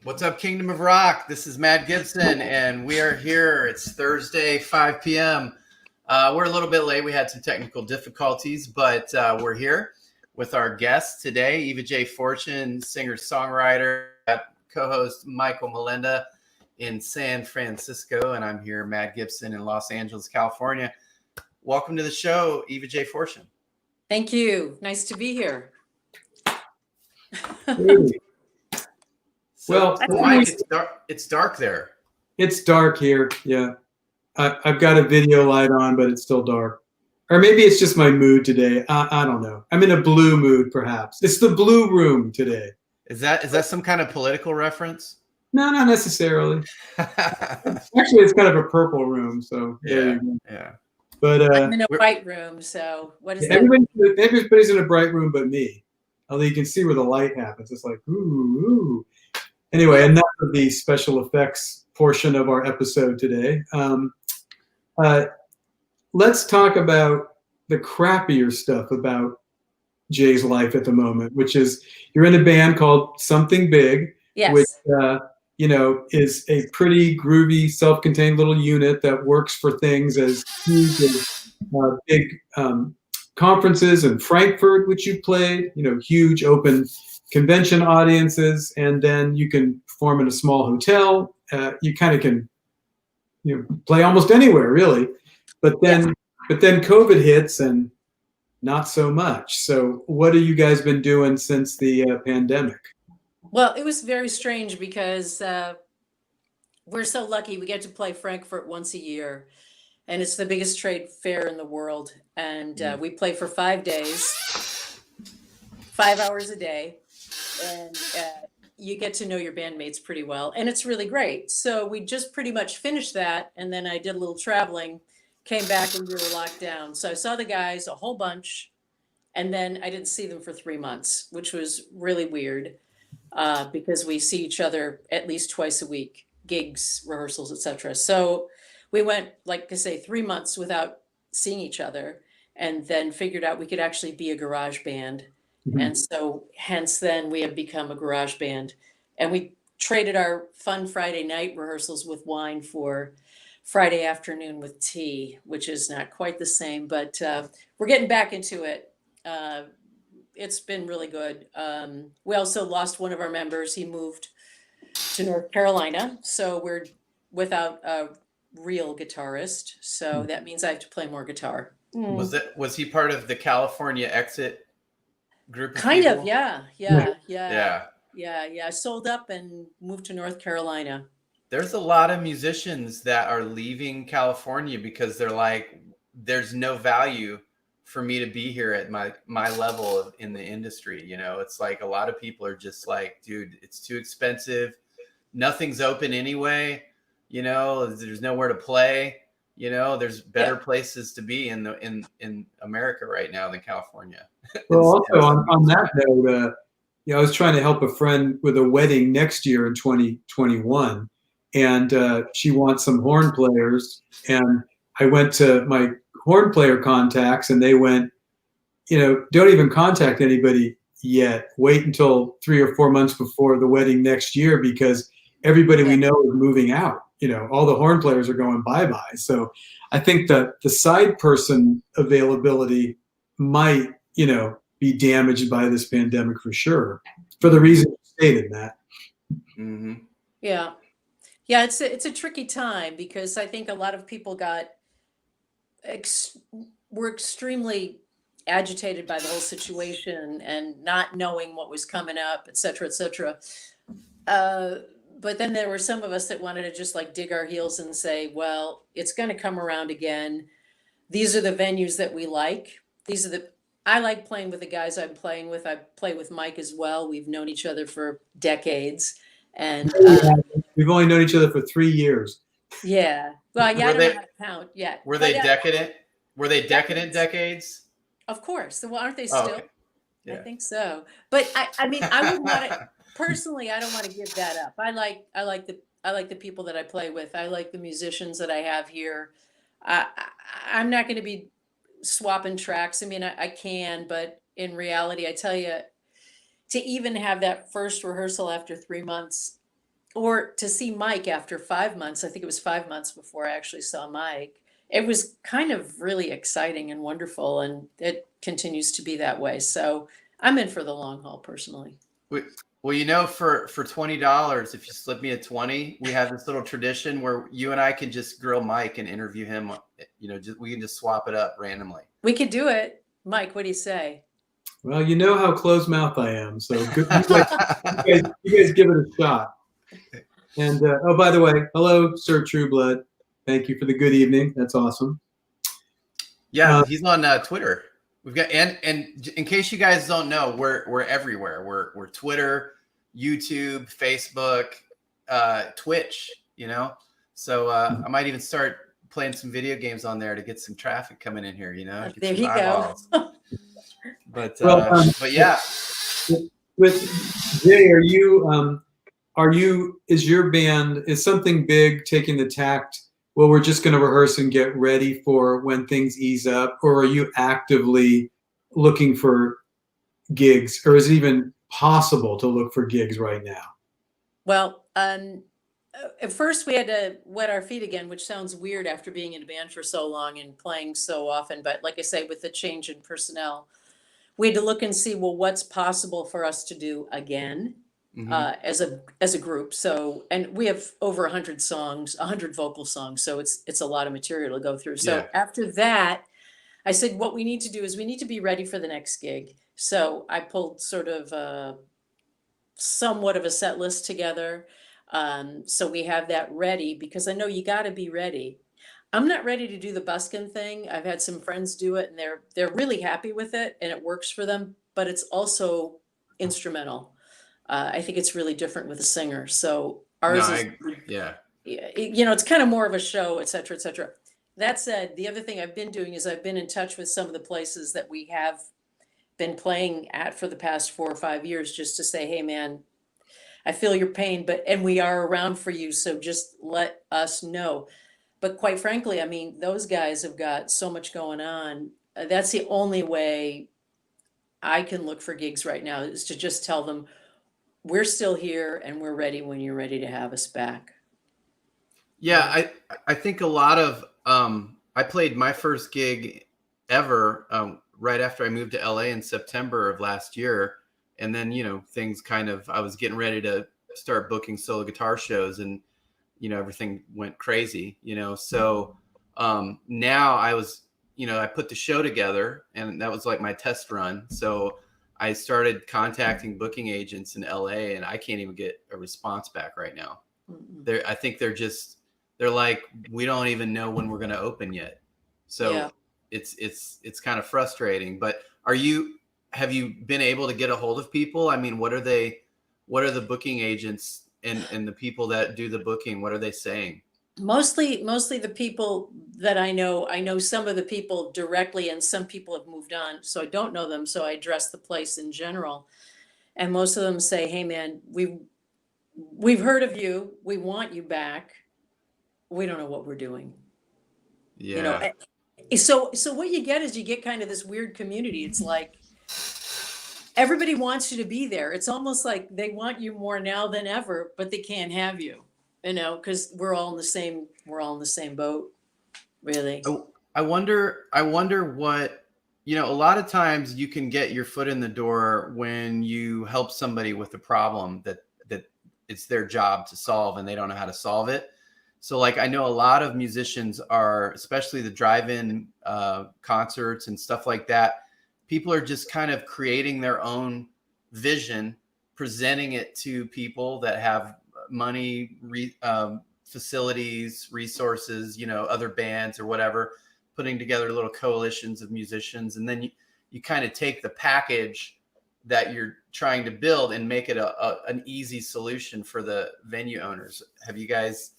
What's up, Kingdom of Rock? This is Matt Gibson, and we are here. It's Thursday, 5 p.m. We're a little bit late. We had some technical difficulties, but we're here with our guest today, Eva Jay Fortune, singer-songwriter, co-host Michael Melinda in San Francisco, and I'm here, Matt Gibson, in Los Angeles, California. Welcome to the show, Eva Jay Fortune. Thank you. Nice to be here. So, Mike, it's dark there. It's dark here. Yeah. I've got a video light on, but it's still dark. Or maybe it's just my mood today. I don't know. I'm in a blue mood, perhaps. It's the blue room today. Is that some kind of political reference? No, not necessarily. Actually, it's kind of a purple room. So yeah. But I'm in a white room. So what is that? Everybody's in a bright room but me. Although you can see where the light happens. It's like, ooh. Anyway, enough of the special effects portion of our episode today. Let's talk about the crappier stuff about Jay's life at the moment, which is you're in a band called Something Big, Yes. which is a pretty groovy, self-contained little unit that works for things as huge as big conferences in Frankfurt, which you played, huge open convention audiences, and then you can perform in a small hotel. You kind of can, play almost anywhere really, but then COVID hits and not so much. So what have you guys been doing since the pandemic? Well, it was very strange because we're so lucky we get to play Frankfurt once a year, and it's the biggest trade fair in the world. And we play for 5 days, 5 hours a day. And you get to know your bandmates pretty well, and it's really great. So we just pretty much finished that, and then I did a little traveling, came back, and we were locked down. So I saw the guys a whole bunch, and then I didn't see them for 3 months, which was really weird because we see each other at least twice a week, gigs, rehearsals, etc. So we went, like I say, 3 months without seeing each other, and then figured out we could actually be a garage band. Mm-hmm. And so hence then we have become a garage band, and we traded our fun Friday night rehearsals with wine for Friday afternoon with tea, which is not quite the same, but we're getting back into it. It's been really good. We also lost one of our members. He moved to North Carolina, so we're without a real guitarist. So that means I have to play more guitar. Was he part of the California exit group? Kind of, yeah. I sold up and moved to North Carolina. There's a lot of musicians that are leaving California because they're like, there's no value for me to be here at my level in the industry. It's like a lot of people are just like, dude, it's too expensive. Nothing's open anyway. There's nowhere to play. There's better places to be in America right now than California. Well, also on that note, I was trying to help a friend with a wedding next year in 2021, and she wants some horn players. And I went to my horn player contacts, and they went, don't even contact anybody yet. Wait until 3 or 4 months before the wedding next year, because everybody we know is moving out. All the horn players are going bye-bye. So I think that the side person availability might, be damaged by this pandemic for sure, for the reason you stated, Matt. Mm-hmm. Yeah, it's a tricky time because I think a lot of people were extremely agitated by the whole situation and not knowing what was coming up, et cetera, et cetera. But then there were some of us that wanted to just like dig our heels and say, well, it's going to come around again. These are the venues that we like. I like playing with the guys I'm playing with. I play with Mike as well. We've known each other for decades. And we've only known each other for 3 years. Yeah. Well, I don't know how to count yet. Were they decadent? Were they decadent decades? Of course. Well, aren't they still? Oh, okay. Yeah. I think so. But I mean, I wouldn't want to personally. I don't want to give that up. I like the people that I play with. I like the musicians that I have here. I'm not going to be swapping tracks. I mean, I can, but in reality, I tell you, to even have that first rehearsal after 3 months, or to see Mike after 5 months. I think it was 5 months before I actually saw Mike. It was kind of really exciting and wonderful, and it continues to be that way. So I'm in for the long haul personally. Well, you know, for $20, if you slip me a 20, we have this little tradition where you and I can just grill Mike and interview him. You know, we can just swap it up randomly. We could do it. Mike, what do you say? Well, you know how close mouth I am, so good, you guys give it a shot. And oh, by the way, hello, Sir Trueblood. Thank you for the good evening. That's awesome. Yeah, he's on Twitter. We've got and in case you guys don't know, we're everywhere. We're Twitter, YouTube, Facebook, Twitch. You know, so I might even start playing some video games on there to get some traffic coming in here. You know, There you go. But Well, but yeah. With Jay, is your band, is something big taking the tact, well, we're just going to rehearse and get ready for when things ease up, or are you actively looking for gigs, or is it even possible to look for gigs right now? Well, at first we had to wet our feet again, which sounds weird after being in a band for so long and playing so often. But like I say, with the change in personnel, we had to look and see, well, what's possible for us to do again. As a group. So, and we have over 100 songs, 100 vocal songs. So it's a lot of material to go through. So Yeah. after that, I said, what we need to do is we need to be ready for the next gig. So I pulled sort of somewhat of a set list together. So we have that ready, because I know you got to be ready. I'm not ready to do the buskin thing. I've had some friends do it and they're really happy with it and it works for them, but it's also instrumental. I think it's really different with a singer. So ours is, Yeah. you know, it's kind of more of a show, et cetera, et cetera. That said, the other thing I've been doing is I've been in touch with some of the places that we have been playing at for the past 4 or 5 years, just to say, hey man, I feel your pain, and we are around for you. So just let us know. But quite frankly, I mean, those guys have got so much going on. That's the only way I can look for gigs right now, is to just tell them, we're still here and we're ready when you're ready to have us back. Yeah, I think a lot of I played my first gig ever right after I moved to LA in September of last year, and then you know things kind of, I was getting ready to start booking solo guitar shows, and you know everything went crazy, you know. So now I was, you know, I put the show together, and that was like my test run. So I started contacting booking agents in LA, and I can't even get a response back right now. I think they're like, we don't even know when we're going to open yet. So yeah. It's kind of frustrating. But have you been able to get a hold of people? I mean, what are the booking agents and the people that do the booking, what are they saying? Mostly the people that I know some of the people directly, and some people have moved on, so I don't know them. So I address the place in general, and most of them say, hey man, we've heard of you. We want you back. We don't know what we're doing. Yeah. You know, so what you get is you get kind of this weird community. It's like everybody wants you to be there. It's almost like they want you more now than ever, but they can't have you. You know, because we're all in the same boat, really. I wonder what, you know, a lot of times you can get your foot in the door when you help somebody with a problem that it's their job to solve and they don't know how to solve it. So like, I know a lot of musicians are, especially the drive-in concerts and stuff like that, people are just kind of creating their own vision, presenting it to people that have money, facilities, resources, you know, other bands or whatever, putting together little coalitions of musicians. And then you kind of take the package that you're trying to build and make it an easy solution for the venue owners. Have you guys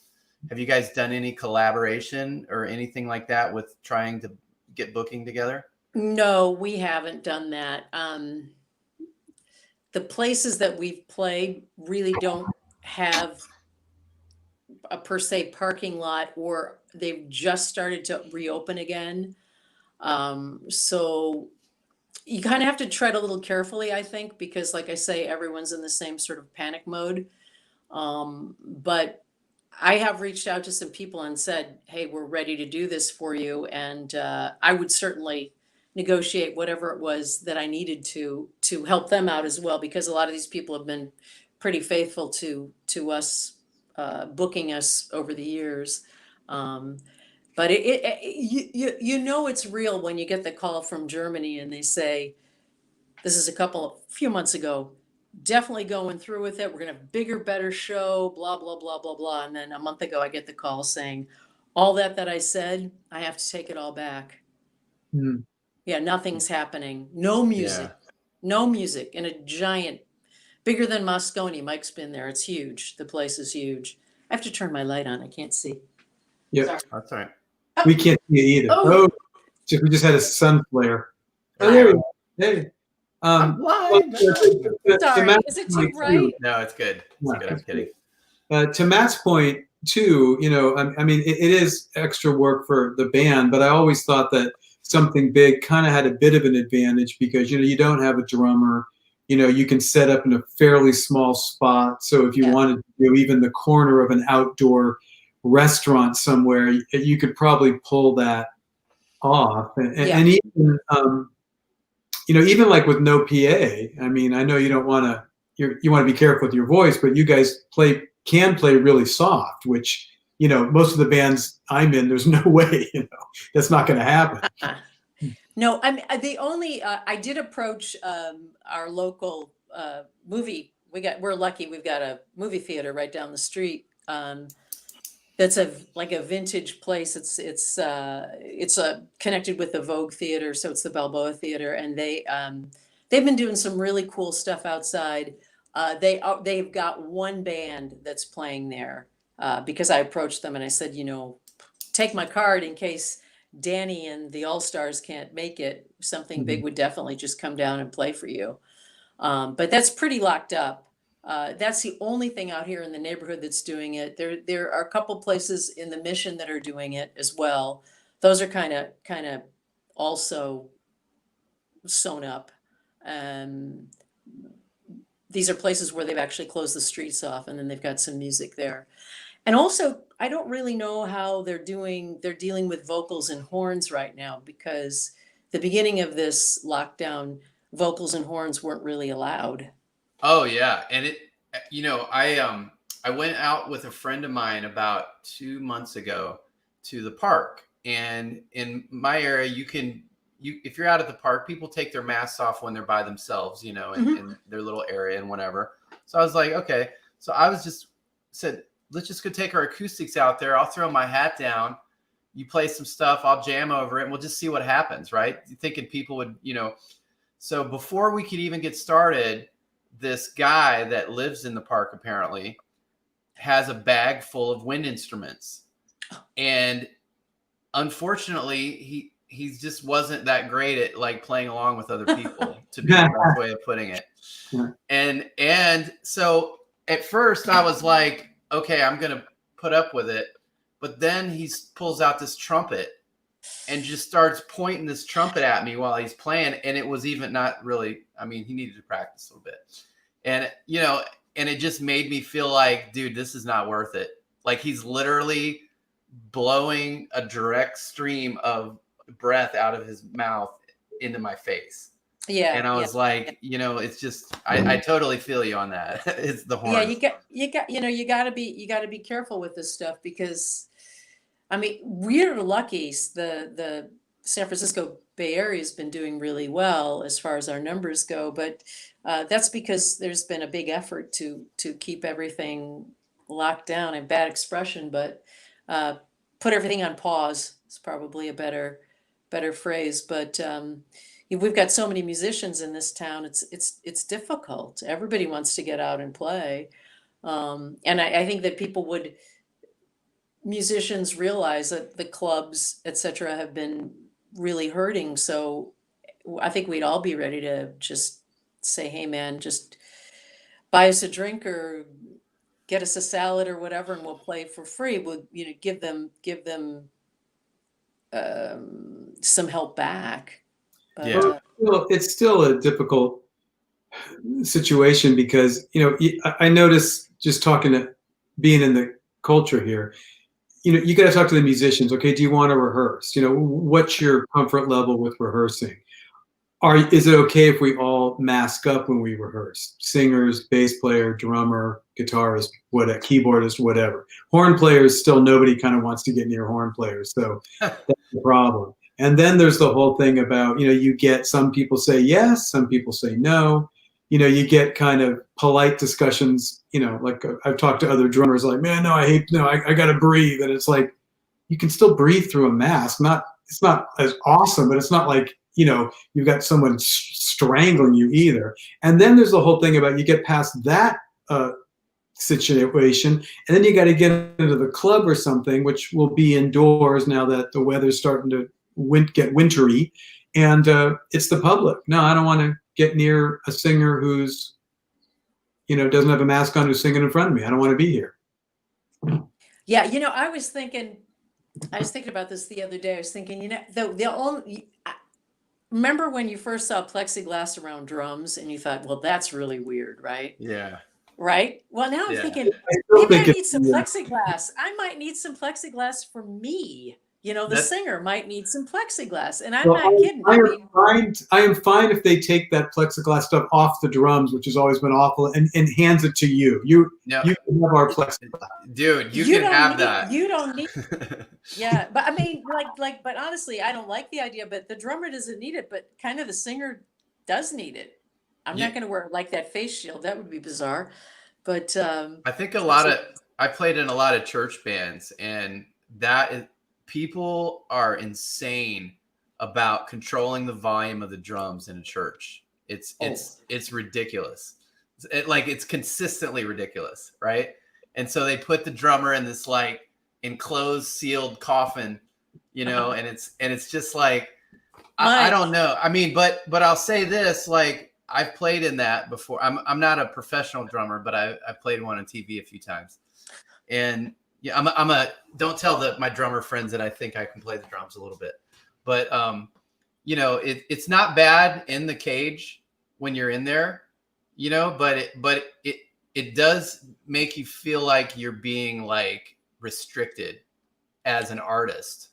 done any collaboration or anything like that with trying to get booking together? No, we haven't done that. The places that we've played really don't have a per se parking lot, or they've just started to reopen again. So you kind of have to tread a little carefully, I think, because like I say, everyone's in the same sort of panic mode. But I have reached out to some people and said, hey, we're ready to do this for you. And I would certainly negotiate whatever it was that I needed to help them out as well, because a lot of these people have been pretty faithful to us, booking us over the years. But you know it's real when you get the call from Germany and they say, this is few months ago, definitely going through with it. We're gonna have a bigger, better show, blah, blah, blah, blah, blah. And then a month ago, I get the call saying, all that I said, I have to take it all back. Mm. Yeah, nothing's happening. No music. Yeah. No music in a giant, bigger than Moscone. Mike's been there. It's huge. The place is huge. I have to turn my light on. I can't see. Yeah, Sorry. That's all right. we can't see it either. Oh. We just had a sun flare. Oh, there we go. Hey. I'm blind. Sorry, is it too bright? No, it's good. It's good. I'm kidding. To Matt's point too, you know, I mean, it is extra work for the band, but I always thought that something big kind of had a bit of an advantage because, you know, you don't have a drummer, you know, you can set up in a fairly small spot. So if you wanted to do even the corner of an outdoor restaurant somewhere, you could probably pull that off. And even, you know, even like with no PA, I mean, I know you don't want to, you want to be careful with your voice, but you guys can play really soft, which, you know, most of the bands I'm in, there's no way, you know, that's not going to happen. No, I mean, the only, I did approach our local movie. We're lucky. We've got a movie theater right down the street. That's like a vintage place. It's connected with the Vogue Theater, so it's the Balboa Theater, and they've been doing some really cool stuff outside. They've got one band that's playing there because I approached them and I said, you know, take my card in case Danny and the All Stars can't make it. Something big would definitely just come down and play for you. But that's pretty locked up. That's the only thing out here in the neighborhood that's doing it. There are a couple places in the Mission that are doing it as well. Those are kind of also sewn up. These are places where they've actually closed the streets off, and then they've got some music there. And also, I don't really know how they're dealing with vocals and horns right now, because the beginning of this lockdown, vocals and horns weren't really allowed. Oh yeah, and you know, I went out with a friend of mine about 2 months ago to the park, and in my area, if you're out at the park, people take their masks off when they're by themselves, you know, in their little area and whatever. So I was like, okay, so I said, let's just go take our acoustics out there. I'll throw my hat down. You play some stuff, I'll jam over it, and we'll just see what happens, right? Thinking people would, you know. So before we could even get started, this guy that lives in the park apparently has a bag full of wind instruments, and unfortunately he just wasn't that great at like playing along with other people, to be the best way of putting it. And so at first I was like, okay, I'm gonna put up with it, but then he pulls out this trumpet and just starts pointing this trumpet at me while he's playing. And it was even not really, I mean, he needed to practice a little bit. And, you know, and it just made me feel like, dude, this is not worth it. Like he's literally blowing a direct stream of breath out of his mouth into my face. Yeah. And I was like, you know, it's just, I totally feel you on that. It's the horn. Yeah, you gotta be careful with this stuff, because I mean, we're lucky. The San Francisco Bay Area has been doing really well as far as our numbers go, but that's because there's been a big effort to keep everything locked down. And bad expression, but put everything on pause is probably a better phrase. But we've got so many musicians in this town. It's difficult. Everybody wants to get out and play, and I think that musicians realize that the clubs, etc., have been really hurting. So I think we'd all be ready to just say, hey man, just buy us a drink or get us a salad or whatever, and we'll play for free. We'll, you know, give them some help back. But, Yeah. Well, it's still a difficult situation because, I notice just talking to being in the culture here, you got to talk to the musicians. Okay, do you want to rehearse? What's your comfort level with rehearsing? Is it okay if we all mask up when we rehearse? Singers, bass player, drummer, guitarist, keyboardist, whatever. Horn players, still nobody kind of wants to get near horn players, so that's the problem. And then there's the whole thing about, you get some people say yes, some people say no. You get kind of polite discussions, like I've talked to other drummers like, man, no, I got to breathe. And it's like, you can still breathe through a mask. It's not as awesome, but it's not like, you've got someone strangling you either. And then there's the whole thing about you get past that situation, and then you got to get into the club or something, which will be indoors now that the weather's starting to get wintry, and it's the public. No, I don't want to get near a singer who's, doesn't have a mask on, who's singing in front of me. I don't want to be here. Yeah, I was thinking about this the other day. I was thinking, the only. Remember when you first saw plexiglass around drums and you thought, well, that's really weird, right? Yeah. Right? Well, now I'm thinking, maybe I need some plexiglass. I might need some plexiglass for me. The singer might need some plexiglass. And I'm not kidding. I am fine if they take that plexiglass stuff off the drums, which has always been awful, and hands it to you. You can have our plexiglass. Dude, you can have that. You don't need Yeah, but I mean, but honestly, I don't like the idea, but the drummer doesn't need it, but kind of the singer does need it. I'm not going to wear like that face shield. That would be bizarre. But I think I played in a lot of church bands, and people are insane about controlling the volume of the drums in a church. It's ridiculous. It's consistently ridiculous, right? And so they put the drummer in this like enclosed, sealed coffin, and it's just like, I don't know. I mean, but I'll say this, like, I've played in that before. I'm not a professional drummer, but I played one on TV a few times, and yeah, don't tell my drummer friends that I think I can play the drums a little bit, but it's not bad in the cage when you're in there, but it does make you feel like you're being like restricted as an artist,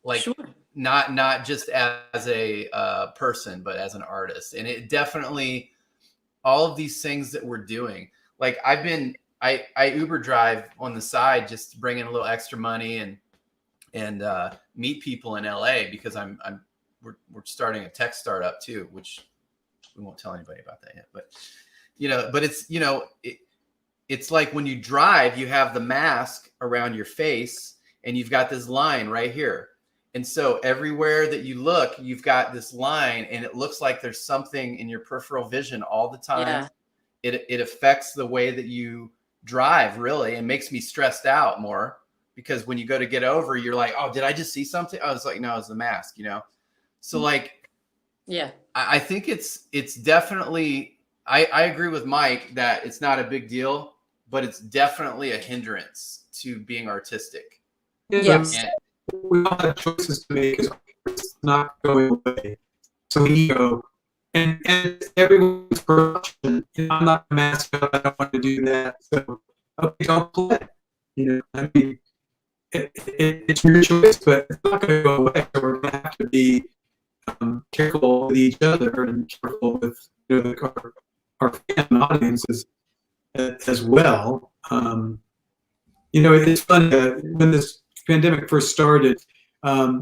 like sure. not just as a person, but as an artist. And it definitely, all of these things that we're doing, like I Uber drive on the side just to bring in a little extra money and meet people in LA because we're starting a tech startup too, which we won't tell anybody about that yet. But but it's like when you drive, you have the mask around your face and you've got this line right here. And so everywhere that you look, you've got this line, and it looks like there's something in your peripheral vision all the time. Yeah. It affects the way that you drive, really, and makes me stressed out more because when you go to get over, you're like, oh, did I just see something? I was like, no, it's the mask, So like, yeah, I think it's definitely, I agree with Mike that it's not a big deal, but it's definitely a hindrance to being artistic. Yes. We all have choices to make. It's not going away. So we go, and everyone's production. I'm not a mask up. I don't want to do that. So okay, don't play. I mean, it's your choice, but it's not going to go away. So we're going to have to be careful with each other and careful with our fan audiences as well. It's fun when this pandemic first started. I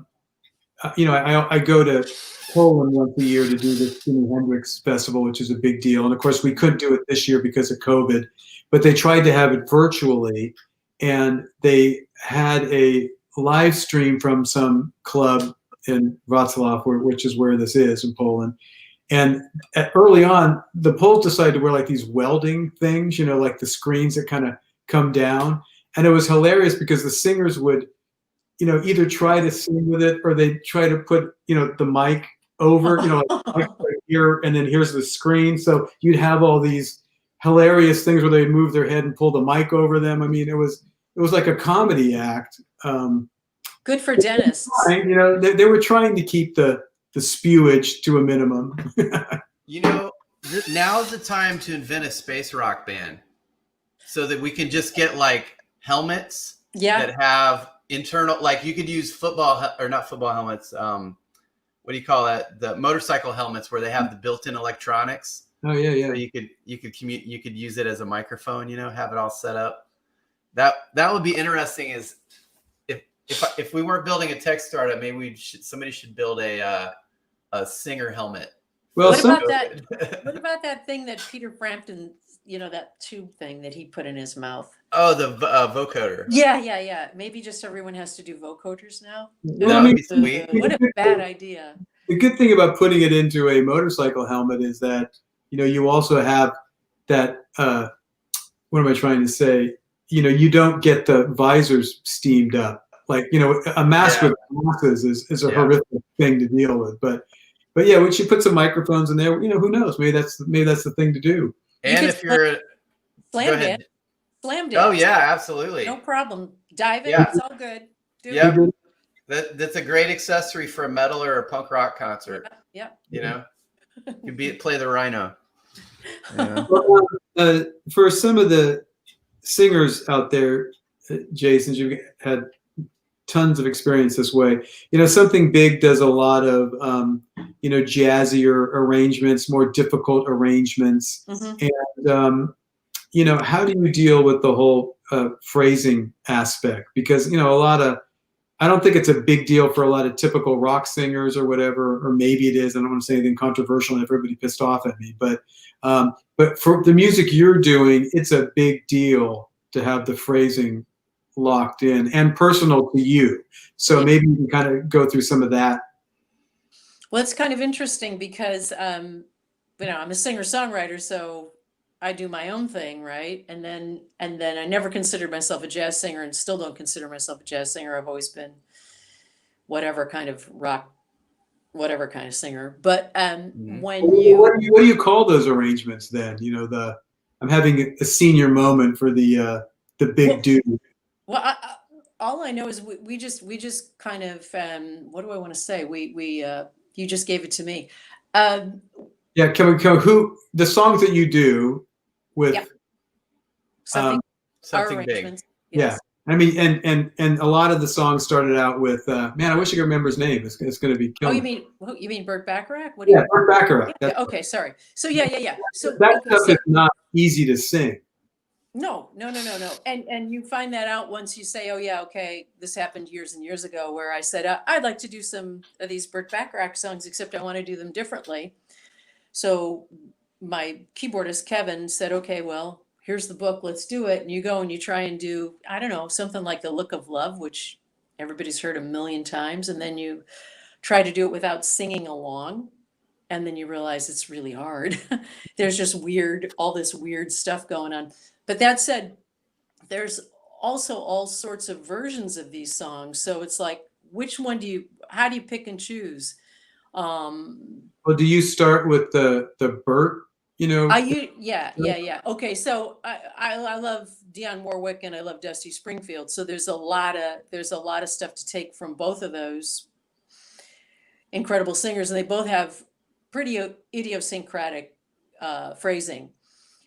go to Poland once a year to do the Jimi Hendrix Festival, which is a big deal. And of course, we couldn't do it this year because of COVID, but they tried to have it virtually, and they had a live stream from some club in Wrocław, which is where this is in Poland. And early on, the Poles decided to wear like these welding things, like the screens that kind of come down. And it was hilarious because the singers would, either try to sing with it or they try to put, the mic over, like here, and then here's the screen. So you'd have all these hilarious things where they'd move their head and pull the mic over them. I mean, it was like a comedy act. Good for Dennis. They were trying to keep the spewage to a minimum. now's the time to invent a space rock band so that we can just get like helmets that have internal, like you could use not football helmets. What do you call that? The motorcycle helmets where they have the built-in electronics. Oh yeah, yeah. So you could use it as a microphone, have it all set up. That would be interesting. Is if we weren't building a tech startup, maybe somebody should build a singer helmet. Well, what about that? What about that thing that Peter Frampton, that tube thing that he put in his mouth? Oh, the vocoder. Yeah. Maybe just everyone has to do vocoders now. That would be sweet. What a bad idea. The good thing about putting it into a motorcycle helmet is that you also have that. What am I trying to say? You don't get the visors steamed up. Like a mask with glasses is a horrific thing to deal with. But yeah, once you put some microphones in there, who knows? Maybe that's the thing to do. And if you're slam dance. Oh yeah, absolutely. No problem. Dive in. It's all good. Yeah. That's a great accessory for a metal or a punk rock concert. Yeah. You play the rhino. For some of the singers out there, Jason, you've had tons of experience this way. Something Big does a lot of, jazzier arrangements, more difficult arrangements. Mm-hmm. And, how do you deal with the whole phrasing aspect? Because, I don't think it's a big deal for a lot of typical rock singers or whatever, or maybe it is. I don't want to say anything controversial and everybody pissed off at me, but for the music you're doing, it's a big deal to have the phrasing locked in and personal to you. So maybe you can kind of go through some of that. Well, it's kind of interesting because, I'm a singer-songwriter, so I do my own thing, right? And then I never considered myself a jazz singer and still don't consider myself a jazz singer. I've always been whatever kind of rock, whatever kind of singer. But what do you call those arrangements then? I'm having a senior moment for the big dude. Well, all I know is we just kind of what do I want to say? You just gave it to me. Yeah, who the songs that you do with something big. Yes. Yeah. I mean, and a lot of the songs started out with man, I wish I could remember his name. It's going to be killing. You mean Burt Bacharach? Burt Bacharach. Yeah, okay, sorry. So yeah. So that stuff is not easy to sing. No. And you find that out once you say, oh yeah, okay, this happened years and years ago where I said, I'd like to do some of these Burt Bacharach songs, except I want to do them differently. So my keyboardist, Kevin, said, okay, well, here's the book, let's do it. And you go and you try and do, I don't know, something like The Look of Love, which everybody's heard a million times. And then you try to do it without singing along. And then you realize it's really hard. There's just all this weird stuff going on. But that said, there's also all sorts of versions of these songs. So it's like, how do you pick and choose? Well, do you start with the Burt? Yeah. Okay, so I love Dionne Warwick and I love Dusty Springfield. So there's a lot of stuff to take from both of those incredible singers, and they both have pretty idiosyncratic phrasing.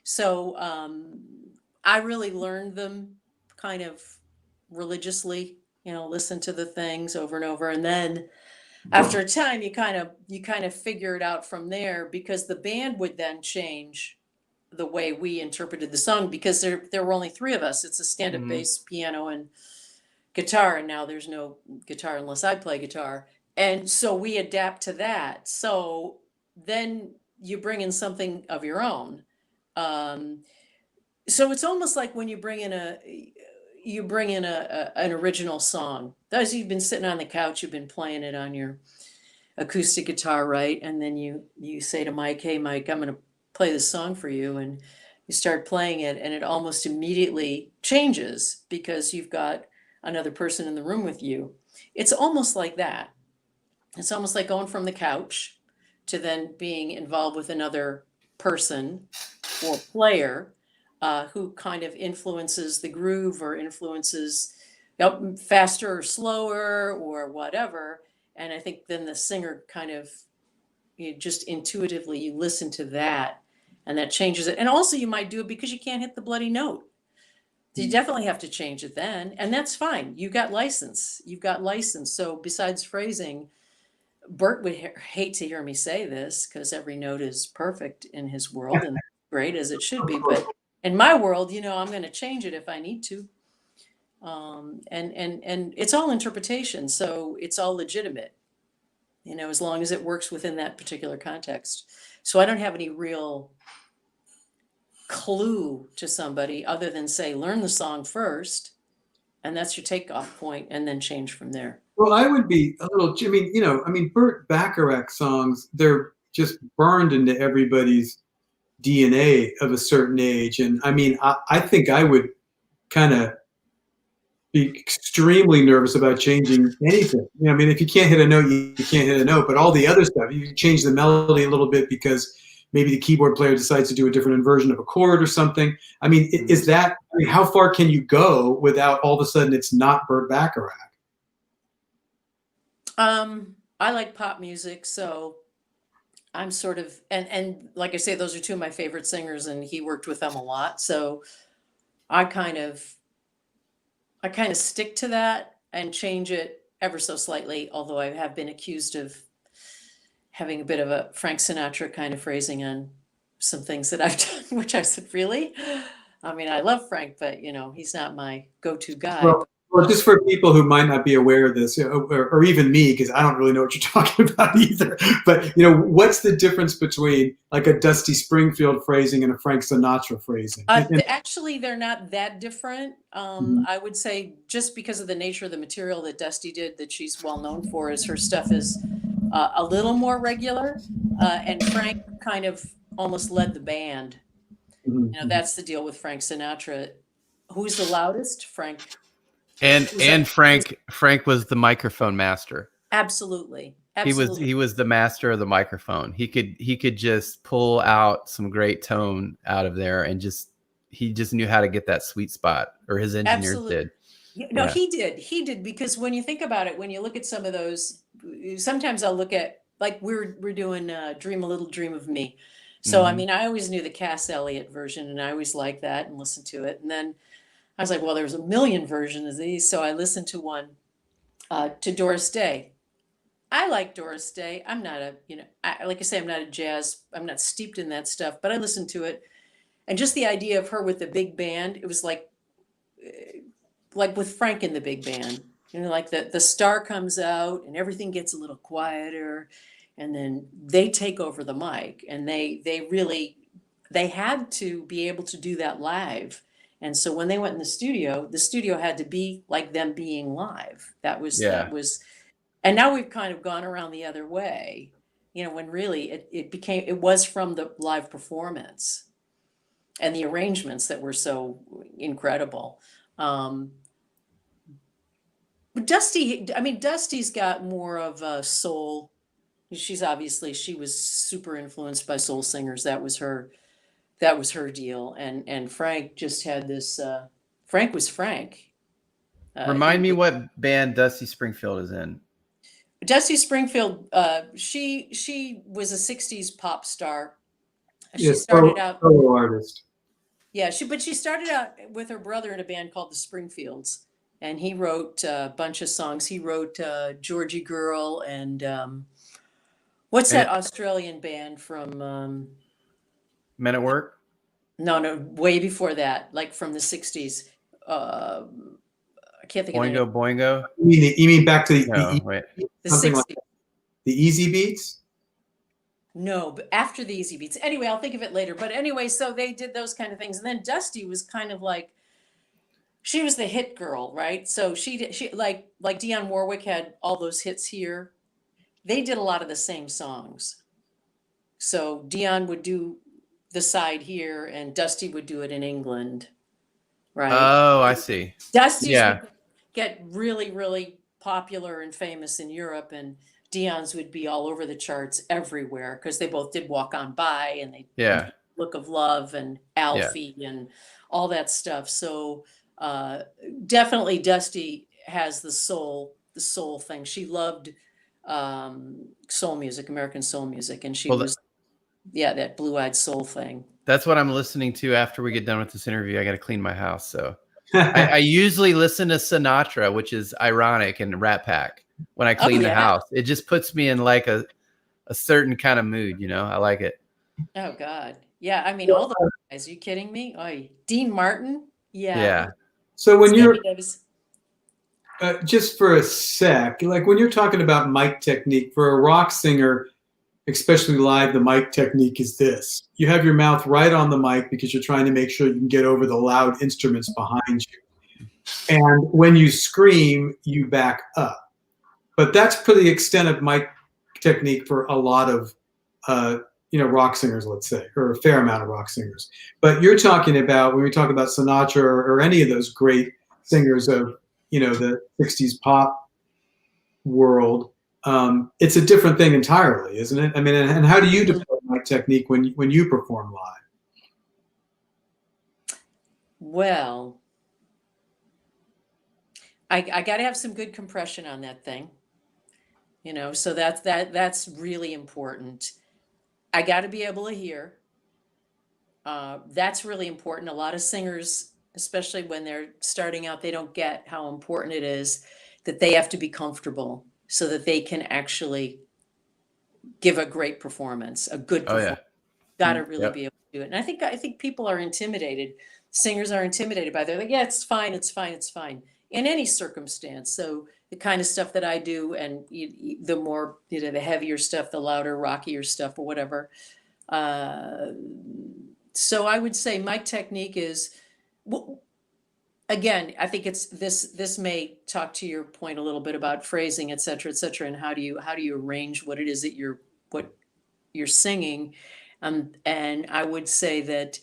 So I really learned them kind of religiously, listen to the things over and over, and then after a time you kind of figure it out from there, because the band would then change the way we interpreted the song, because there were only three of us. It's a stand-up bass, piano, and guitar, and now there's no guitar unless I play guitar, and so we adapt to that. So then you bring in something of your own. So it's almost like when you bring in an original song. As you've been sitting on the couch, you've been playing it on your acoustic guitar, right? And then you say to Mike, hey, Mike, I'm going to play this song for you. And you start playing it, and it almost immediately changes because you've got another person in the room with you. It's almost like that. It's almost like going from the couch to then being involved with another person or player who kind of influences the groove or influences faster or slower or whatever. And I think then the singer kind of, just intuitively, you listen to that and that changes it. And also you might do it because you can't hit the bloody note. You definitely have to change it then, and that's fine. You've got license. So besides phrasing, Bert would hate to hear me say this because every note is perfect in his world and great as it should be. But in my world, I'm going to change it if I need to. And it's all interpretation, so it's all legitimate, as long as it works within that particular context. So I don't have any real clue to somebody other than say, learn the song first, and that's your takeoff point, and then change from there. Well, I would be a little, Burt Bacharach songs, they're just burned into everybody's DNA of a certain age. And I think I would kind of be extremely nervous about changing anything. If you can't hit a note, you can't hit a note, but all the other stuff, you change the melody a little bit because maybe the keyboard player decides to do a different inversion of a chord or something. Is that, how far can you go without all of a sudden it's not Burt Bacharach? I like pop music, so I'm sort of, and like I say, those are two of my favorite singers, and he worked with them a lot. So I kind of stick to that and change it ever so slightly, although I have been accused of having a bit of a Frank Sinatra kind of phrasing on some things that I've done, which I said, really? I love Frank, but he's not my go-to guy. Well, just for people who might not be aware of this, or even me, because I don't really know what you're talking about either. But what's the difference between like a Dusty Springfield phrasing and a Frank Sinatra phrasing? Actually, they're not that different. I would say just because of the nature of the material that Dusty did, that she's well known for, is her stuff is a little more regular, and Frank kind of almost led the band. That's the deal with Frank Sinatra. Who's the loudest? Frank. And Frank was the microphone master. Absolutely. He was the master of the microphone. He could just pull out some great tone out of there, and he just knew how to get that sweet spot, or his engineers did. No, he did, because when you think about it, when you look at some of those, sometimes I'll look at, like we're doing Dream a Little Dream of Me. So I always knew the Cass Elliot version, and I always liked that and listened to it. And then I was like, well, there's a million versions of these. So I listened to one to Doris Day. I like Doris Day. I'm not like I say, I'm not steeped in that stuff, but I listened to it. And just the idea of her with the big band, it was like with Frank in the big band, like the star comes out and everything gets a little quieter, and then they take over the mic, and they had to be able to do that live. And so when they went in the studio had to be like them being live. That was, and now we've kind of gone around the other way, when really it was from the live performance and the arrangements that were so incredible. But Dusty's got more of a soul. She was super influenced by soul singers. That was her deal. And Frank just had this, Frank was Frank. Remind me what band Dusty Springfield is in. Dusty Springfield, she was a 60s pop star. She started out solo artist. Yeah, she started out with her brother in a band called the Springfields, and he wrote a bunch of songs. He wrote Georgie Girl and what's that Australian band from Men at Work? No, way before that, like from the 60s. I can't think of it. Boingo? You mean back to the 60s. Like the Easy Beats? No, but after the Easy Beats. Anyway, I'll think of it later. But anyway, so they did those kind of things. And then Dusty was kind of like, she was the hit girl, right? So she like Dionne Warwick had all those hits here. They did a lot of the same songs. So Dionne would do the side here, and Dusty would do it in England, right? Oh, I see. Dusty would get really, really popular and famous in Europe, and Dionne's would be all over the charts everywhere because they both did Walk On By, and they did Look of Love and Alfie and all that stuff. So definitely Dusty has the soul thing. She loved soul music, American soul music, and she was that blue-eyed soul thing. That's what I'm listening to after we get done with this interview. I got to clean my house. So I usually listen to Sinatra, which is ironic, and Rat Pack when I clean the house. It just puts me in like a certain kind of mood, you know. I like it. Oh God. Yeah. I mean, all the guys, are you kidding me? Oh, Dean Martin. Yeah. Yeah. So when you're Sammy Davis. just for a sec, like when you're talking about mic technique for a rock singer, especially live, the mic technique is this. You have your mouth right on the mic because you're trying to make sure you can get over the loud instruments behind you. And when you scream, you back up. But that's to the extent of mic technique for a lot of, rock singers, let's say, or a fair amount of rock singers. But you're talking about, when we talk about Sinatra or any of those great singers of, the 60s pop world, it's a different thing entirely, isn't it? I mean, and how do you deploy mic technique when you perform live? Well, I got to have some good compression on that thing, so that's really important. I got to be able to hear. That's really important. A lot of singers, especially when they're starting out, they don't get how important it is that they have to be comfortable so that they can actually give a great performance, a good performance. Got to really be able to do it. And I think people are intimidated. Singers are intimidated by it. They're like, yeah, it's fine, it's fine, it's fine. In any circumstance. So the kind of stuff that I do, and the more, the heavier stuff, the louder, rockier stuff, or whatever. So I would say my technique is, again, I think it's this may talk to your point a little bit about phrasing, et cetera, and how do you arrange what it is that you're singing. And I would say that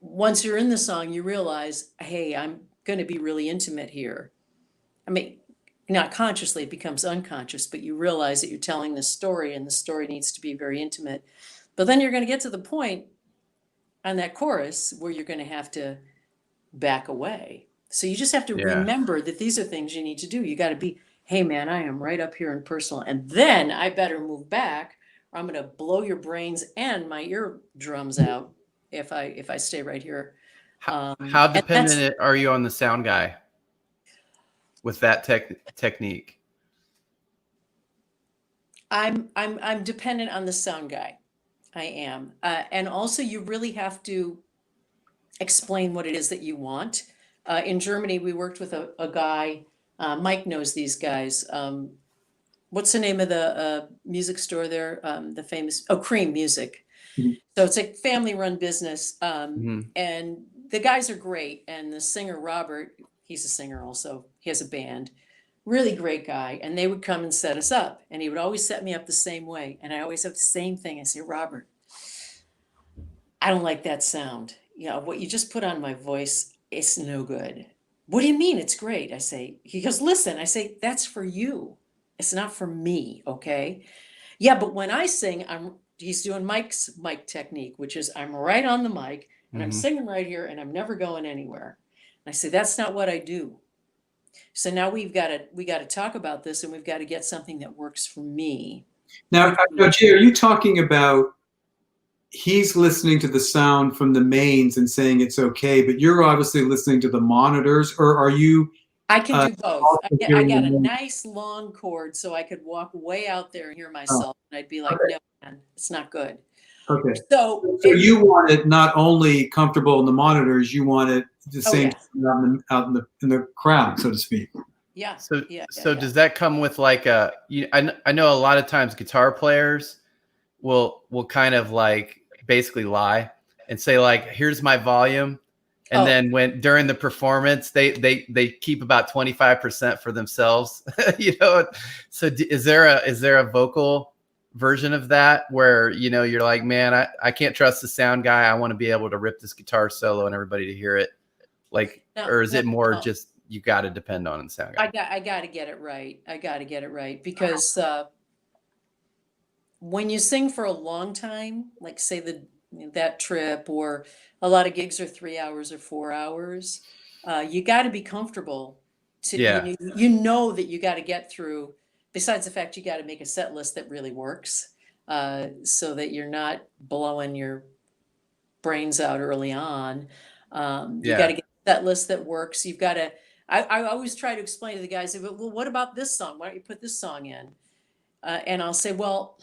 once you're in the song, you realize, hey, I'm going to be really intimate here. I mean, not consciously, it becomes unconscious, but you realize that you're telling this story and the story needs to be very intimate. But then you're going to get to the point on that chorus where you're going to have to back away. So you just have to remember that these are things you need to do. You got to be, hey man, I am right up here in personal, and then I better move back or I'm going to blow your brains and my eardrums out if I stay right here. How dependent are you on the sound guy with that technique? I'm dependent on the sound guy. I am. And also you really have to explain what it is that you want. In Germany, we worked with a guy, Mike knows these guys. What's the name of the music store there? The famous, Cream Music. Mm-hmm. So it's a family run business. And the guys are great. And the singer, Robert, he's a singer also. He has a band. Really great guy. And they would come and set us up. And he would always set me up the same way. And I always have the same thing. I say, Robert, I don't like that sound. What you just put on my voice, it's no good. What do you mean? It's great. I say, he goes, listen, I say, that's for you. It's not for me. Okay. Yeah. But when I sing, he's doing Mike's mic technique, which is I'm right on the mic and I'm singing right here and I'm never going anywhere. And I say, that's not what I do. So now we got to talk about this and we've got to get something that works for me. Now, Jay, are you talking about he's listening to the sound from the mains and saying it's okay, but you're obviously listening to the monitors, or are you? I can do both. I got a nice long cord so I could walk way out there and hear myself. And I'd be like, no, man, it's not good. Okay. So you want it not only comfortable in the monitors, you want it the same out in the crowd, so to speak. Yeah. So does that come with like I know a lot of times guitar players will kind of like basically lie and say like, here's my volume. And then when during the performance, they keep about 25% for themselves, So is there a vocal version of that where, you're like, man, I can't trust the sound guy. I want to be able to rip this guitar solo and everybody to hear it. Like, or is it more just, you got to depend on the sound guy? I got to get it right. I got to get it right because, when you sing for a long time, like say that trip, or a lot of gigs are 3 hours or 4 hours, you got to be comfortable to, that you got to get through, besides the fact you got to make a set list that really works, so that you're not blowing your brains out early on. You Yeah. got to get a set list that works. You've got to, I always try to explain to the guys, well, what about this song? Why don't you put this song in? And I'll say, well,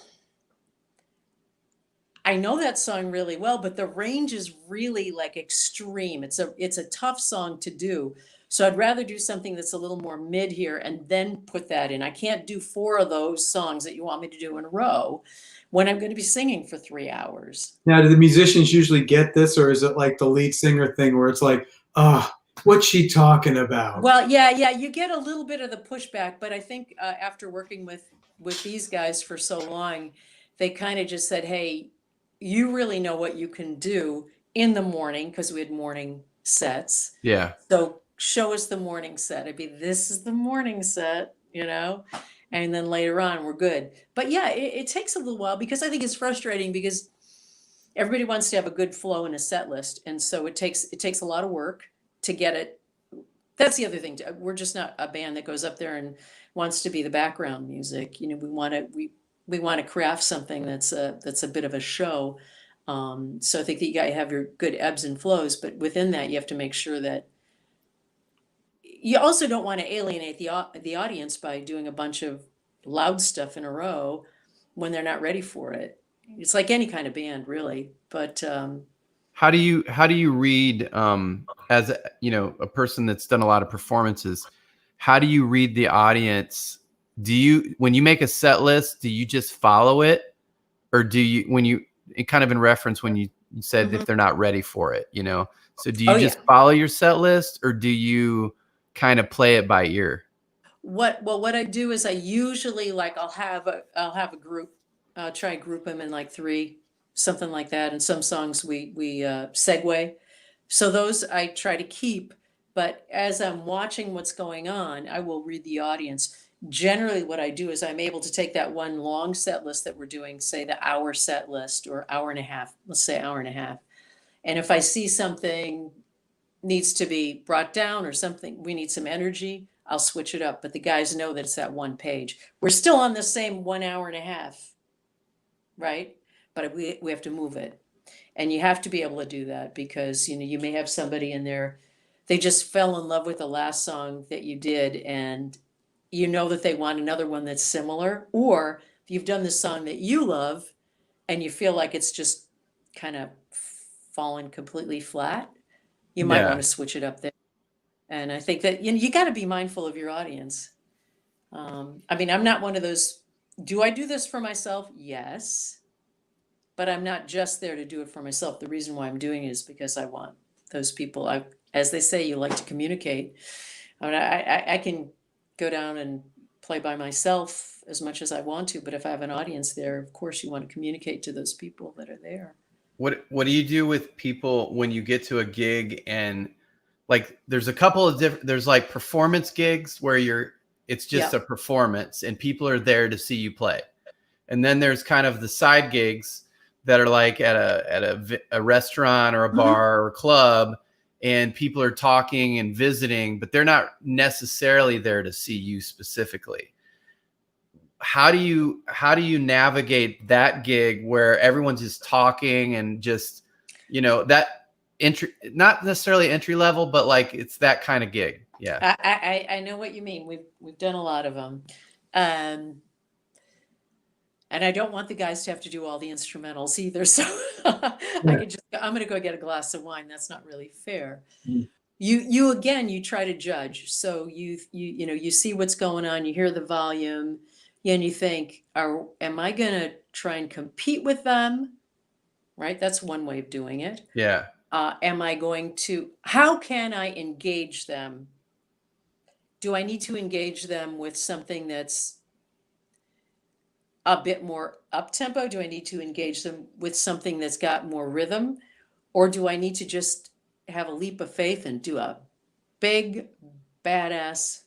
I know that song really well, but the range is really like extreme. It's a tough song to do. So I'd rather do something that's a little more mid here and then put that in. I can't do 4 of those songs that you want me to do in a row when I'm going to be singing for 3 hours. Now, do the musicians usually get this, or is it like the lead singer thing where it's like, what's she talking about? Well, yeah, you get a little bit of the pushback, but I think after working with these guys for so long, they kind of just said, hey, you really know what you can do in the morning, because we had morning sets. Yeah. So show us the morning set. I'd be, this is the morning set, and then later on we're good. But yeah, it takes a little while, because I think it's frustrating, because everybody wants to have a good flow in a set list. And so it takes a lot of work to get it. That's the other thing. We're just not a band that goes up there and wants to be the background music. We want to craft something that's a bit of a show. So I think that you got to have your good ebbs and flows, but within that, you have to make sure that you also don't want to alienate the audience by doing a bunch of loud stuff in a row when they're not ready for it. It's like any kind of band, really. But how do you read, as a person that's done a lot of performances, how do you read the audience? When you make a set list, do you just follow it, or do you, it kind of in reference when you said if they're not ready for it, so do you just follow your set list, or do you kind of play it by ear? What I do is I usually, like, I'll have a group, try and group them in like 3, something like that. And some songs we segue. So those I try to keep, but as I'm watching what's going on, I will read the audience. Generally what I do is I'm able to take that one long set list that we're doing, say the hour set list or hour and a half, let's say hour and a half. And if I see something needs to be brought down or something, we need some energy, I'll switch it up. But the guys know that it's that one page. We're still on the same 1 hour and a half, right? But we have to move it. And you have to be able to do that, because, you may have somebody in there, they just fell in love with the last song that you did, and that they want another one that's similar, or you've done this song that you love and you feel like it's just kind of fallen completely flat, you might want to switch it up there. And I think that you got to be mindful of your audience. I'm not one of those, do I do this for myself? Yes, but I'm not just there to do it for myself. The reason why I'm doing it is because I want those people, as they say, you like to communicate. I can go down and play by myself as much as I want to, but if I have an audience there, of course you want to communicate to those people that are there. What do you do with people when you get to a gig, and like there's a couple of there's like performance gigs where it's just a performance and people are there to see you play, and then there's kind of the side gigs that are like at a restaurant or a bar or a club, and people are talking and visiting, but they're not necessarily there to see you specifically. How do you navigate that gig where everyone's just talking and just, that entry, not necessarily entry level, but like it's that kind of gig? Yeah. I know what you mean. We've done a lot of them. And I don't want the guys to have to do all the instrumentals either. So I'm going to go get a glass of wine. That's not really fair. You try to judge. So you see what's going on, you hear the volume, and you think, am I going to try and compete with them? Right? That's one way of doing it. Yeah. How can I engage them? Do I need to engage them with something that's a bit more up-tempo? Do I need to engage them with something that's got more rhythm? Or do I need to just have a leap of faith and do a big, badass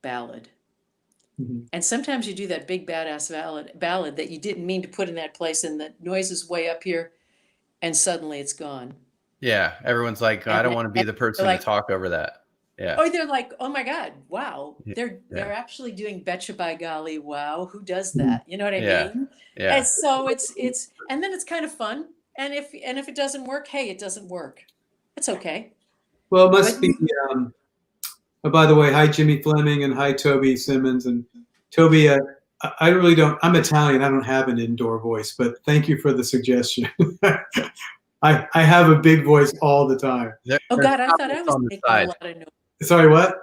ballad? And sometimes you do that big, badass ballad that you didn't mean to put in that place, and the noise is way up here, and suddenly it's gone. Yeah, everyone's like, I don't want to be the person to talk over that. Yeah. Or they're like, oh my God, wow. They're actually doing Betcha by Golly, wow, who does that? You know what I mean? Yeah. And so it's and then it's kind of fun. and if it doesn't work, hey, it doesn't work. It's okay. Well, it must be. Oh, by the way, hi Jimmy Fleming and hi Toby Simmons and Toby. I really don't. I'm Italian. I don't have an indoor voice, but thank you for the suggestion. I have a big voice all the time. Oh God, I thought I was making a lot of noise. Sorry, what?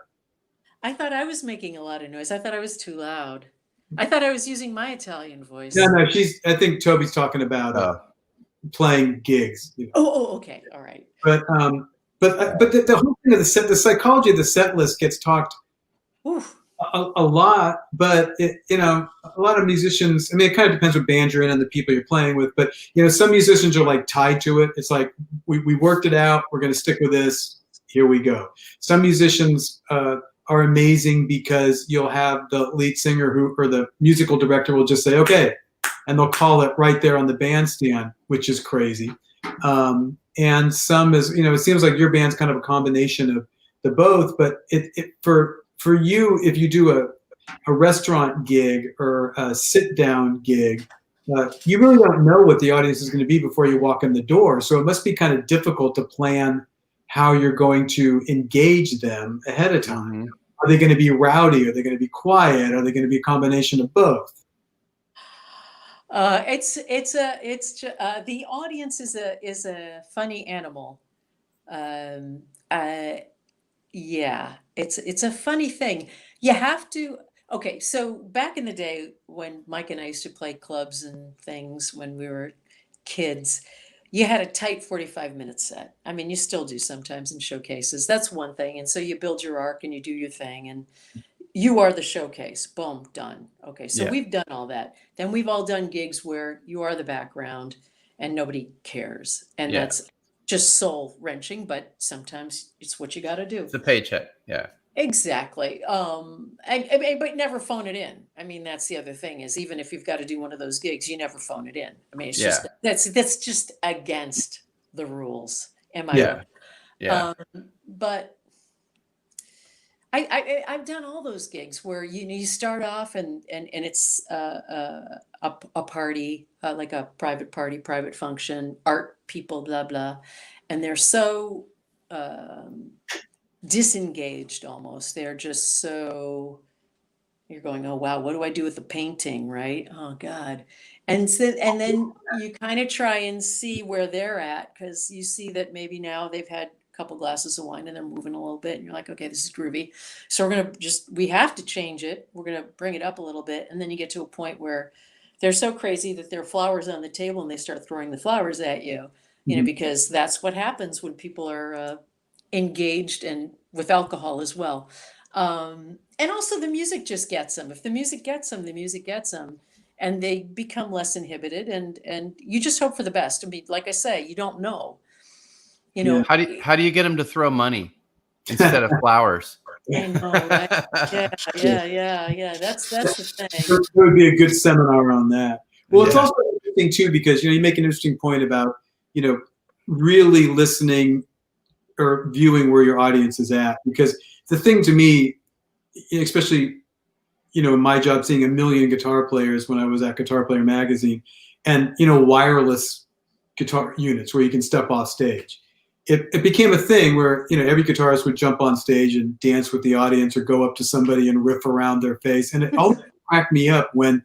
I thought I was making a lot of noise. I thought I was too loud. I thought I was using my Italian voice. No, I think Toby's talking about playing gigs. You know. Oh, okay, all right. But the whole thing of the psychology of the set list gets talked a lot. But a lot of musicians. I mean, it kind of depends what band you're in and the people you're playing with. But some musicians are like tied to it. It's like we worked it out. We're going to stick with this. Here we go. Some musicians are amazing because you'll have the lead singer or the musical director will just say, okay, and they'll call it right there on the bandstand, which is crazy. And some is, it seems like your band's kind of a combination of the both, but for you, if you do a restaurant gig or a sit down gig, you really don't know what the audience is going to be before you walk in the door. So it must be kind of difficult to plan how you're going to engage them ahead of time. Mm-hmm. Are they going to be rowdy? Are they going to be quiet? Are they going to be a combination of both? The audience is a funny animal. Yeah, it's a funny thing. You have to. Okay, so back in the day when Mike and I used to play clubs and things when we were kids, you had a tight 45-minute set. I mean, you still do sometimes in showcases. That's one thing. And so you build your arc and you do your thing and you are the showcase. Boom, done. Okay, so we've done all that. Then we've all done gigs where you are the background and nobody cares. And that's just soul wrenching, but sometimes it's what you got to do. It's a paycheck. Yeah. Exactly. But never phone it in. I mean, that's the other thing is even if you've got to do one of those gigs, you never phone it in. I mean, it's just that's just against the rules. Am I right? Yeah. But I've done all those gigs where you start off and it's a party, like a private party, private function, art people, blah blah, and they're so disengaged almost. They're just so, you're going, oh wow, what do I do with the painting, right? Oh God. And then you kind of try and see where they're at because you see that maybe now they've had a couple glasses of wine and they're moving a little bit and you're like, okay, this is groovy. So we have to change it. We're going to bring it up a little bit. And then you get to a point where they're so crazy that there are flowers on the table and they start throwing the flowers at you, because that's what happens when people are engaged and with alcohol as well. And also the music just gets them. If the music gets them, the music gets them and they become less inhibited and you just hope for the best. I mean, like I say, you don't know, How do you get them to throw money instead of flowers? I know, right? Yeah. That's the thing. There would be a good seminar on that. Well, it's also interesting too, because, you make an interesting point about, really listening or viewing where your audience is at, because the thing to me, especially, in my job, seeing a million guitar players when I was at Guitar Player Magazine and, wireless guitar units where you can step off stage. It became a thing where, every guitarist would jump on stage and dance with the audience or go up to somebody and riff around their face. And it always cracked me up when,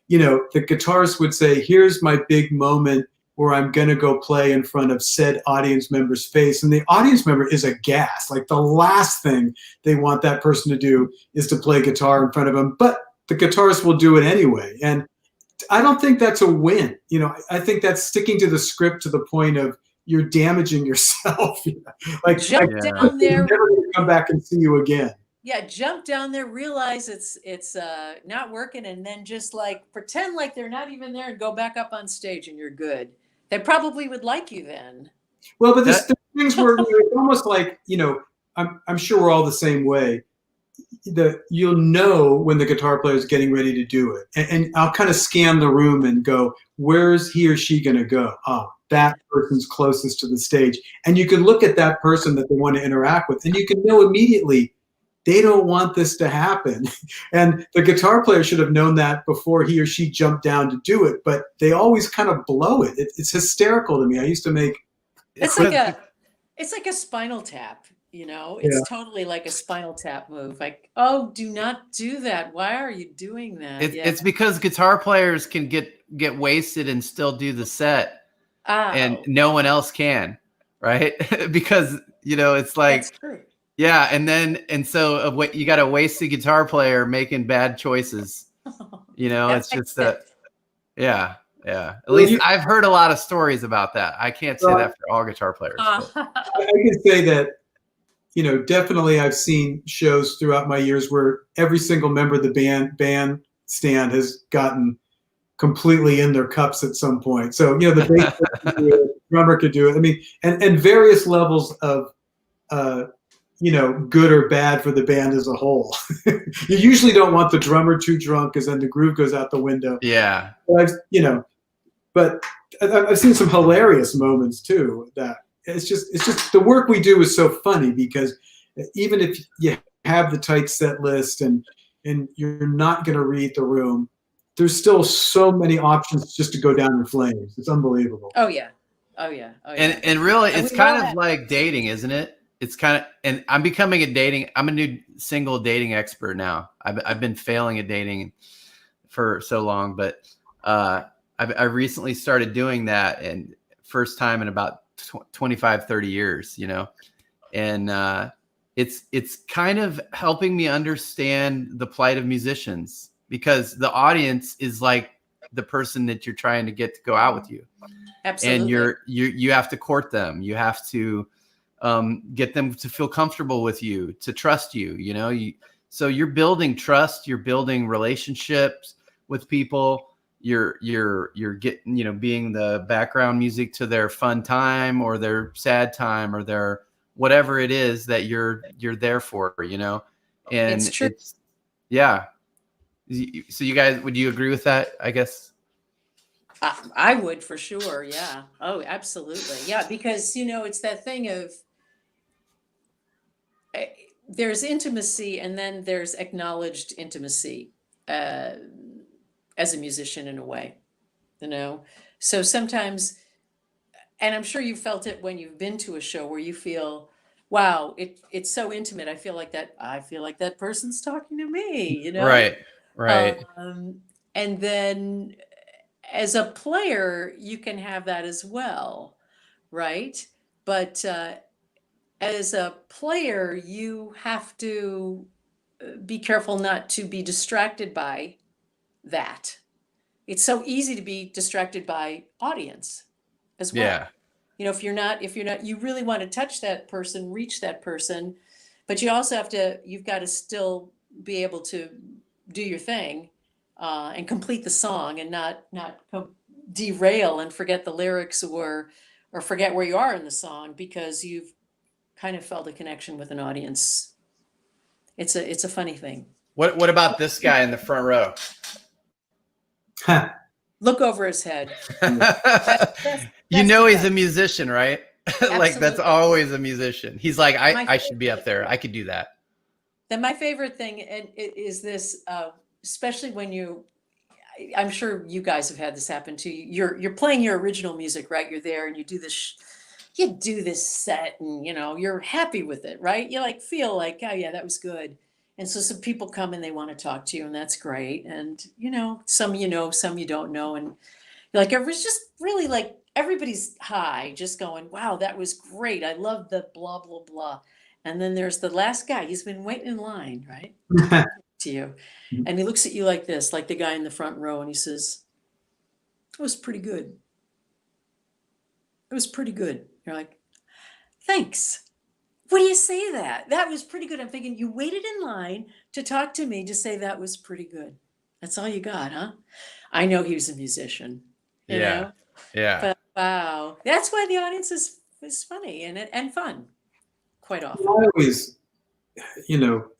the guitarist would say, here's my big moment where I'm going to go play in front of said audience member's face. And the audience member is aghast. Like the last thing they want that person to do is to play guitar in front of them. But the guitarist will do it anyway. And I don't think that's a win. I think that's sticking to the script to the point of you're damaging yourself. Like jump down there. Never going to come back and see you again. Yeah, jump down there, realize it's not working, and then just like pretend like they're not even there and go back up on stage and you're good. They probably would like you then. Well, but the things where it's almost like, I'm sure we're all the same way. You'll know when the guitar player is getting ready to do it. And I'll kind of scan the room and go, where's he or she going to go? Oh, that person's closest to the stage. And you can look at that person that they want to interact with, and you can know immediately they don't want this to happen. And the guitar player should have known that before he or she jumped down to do it, but they always kind of blow it. It's hysterical to me. I used to make... It's like a spinal tap, you know? It's totally like a spinal tap move. Like, oh, do not do that. Why are you doing that? It's because guitar players can get wasted and still do the set, and no one else can, right? Because, you know, it's like... That's true. Yeah, and so you got a wasted guitar player making bad choices. You know, it's just that. Yeah. At least I've heard a lot of stories about that. I can't say that for all guitar players. I can say that, you know, definitely I've seen shows throughout my years where every single member of the band stand has gotten completely in their cups at some point. So, you know, the bass player could do it, the drummer could do it. I mean, and various levels of you know, good or bad for the band as a whole. You usually don't want the drummer too drunk, because then the groove goes out the window. Yeah. But I've seen some hilarious moments too. That it's just the work we do is so funny, because even if you have the tight set list and you're not going to read the room, there's still so many options just to go down in flames. It's unbelievable. Oh yeah. And really, it's kind of like dating, isn't it? It's kind of, and I'm a new single dating expert now. I've been failing at dating for so long, but I recently started doing that, and first time in about 25, 30 years, you know, and it's kind of helping me understand the plight of musicians, because the audience is like the person that you're trying to get to go out with you. Absolutely. And you have to court them. You have to get them to feel comfortable with you, to trust you, you know, so you're building trust, you're building relationships with people. You're getting, you know, being the background music to their fun time or their sad time or their whatever it is that you're there for, you know, and it's true. Yeah. So you guys, would you agree with that? I guess. I would, for sure. Yeah. Oh, absolutely. Yeah. Because, you know, it's that thing of, there's intimacy, and then there's acknowledged intimacy as a musician, in a way, you know? So sometimes, and I'm sure you felt it when you've been to a show where you feel, wow, it's so intimate. I feel like that person's talking to me, you know? Right. And then as a player, you can have that as well, right? But as a player, you have to be careful not to be distracted by that. It's so easy to be distracted by audience as well. Yeah. You know, if you're not, you really want to touch that person, reach that person, but you also you've got to still be able to do your thing and complete the song, and not derail and forget the lyrics or forget where you are in the song because you've kind of felt a connection with an audience. It's a funny thing. What about this guy in the front row? Look over his head. You know he's a musician, right? Like that's always a musician. He's like, I should be up there. I could do that. Then my favorite thing is this, especially when I'm sure you guys have had this happen to you. You're playing your original music, right? You're there and you do this set, and you know you're happy with it, right? You like feel like, oh yeah, that was good. And so some people come and they want to talk to you, and that's great. And some you don't know, and you're like, it was just really like everybody's high, just going, wow, that was great. I love the blah blah blah. And then there's the last guy. He's been waiting in line, right? To you, and he looks at you like this, like the guy in the front row, and he says, "It was pretty good. It was pretty good." You're like, "Thanks. What do you say that? That was pretty good." I'm thinking, you waited in line to talk to me to say that was pretty good. That's all you got, huh? I know he was a musician. You know? Yeah. But wow, that's why the audience is funny and fun quite often. I always,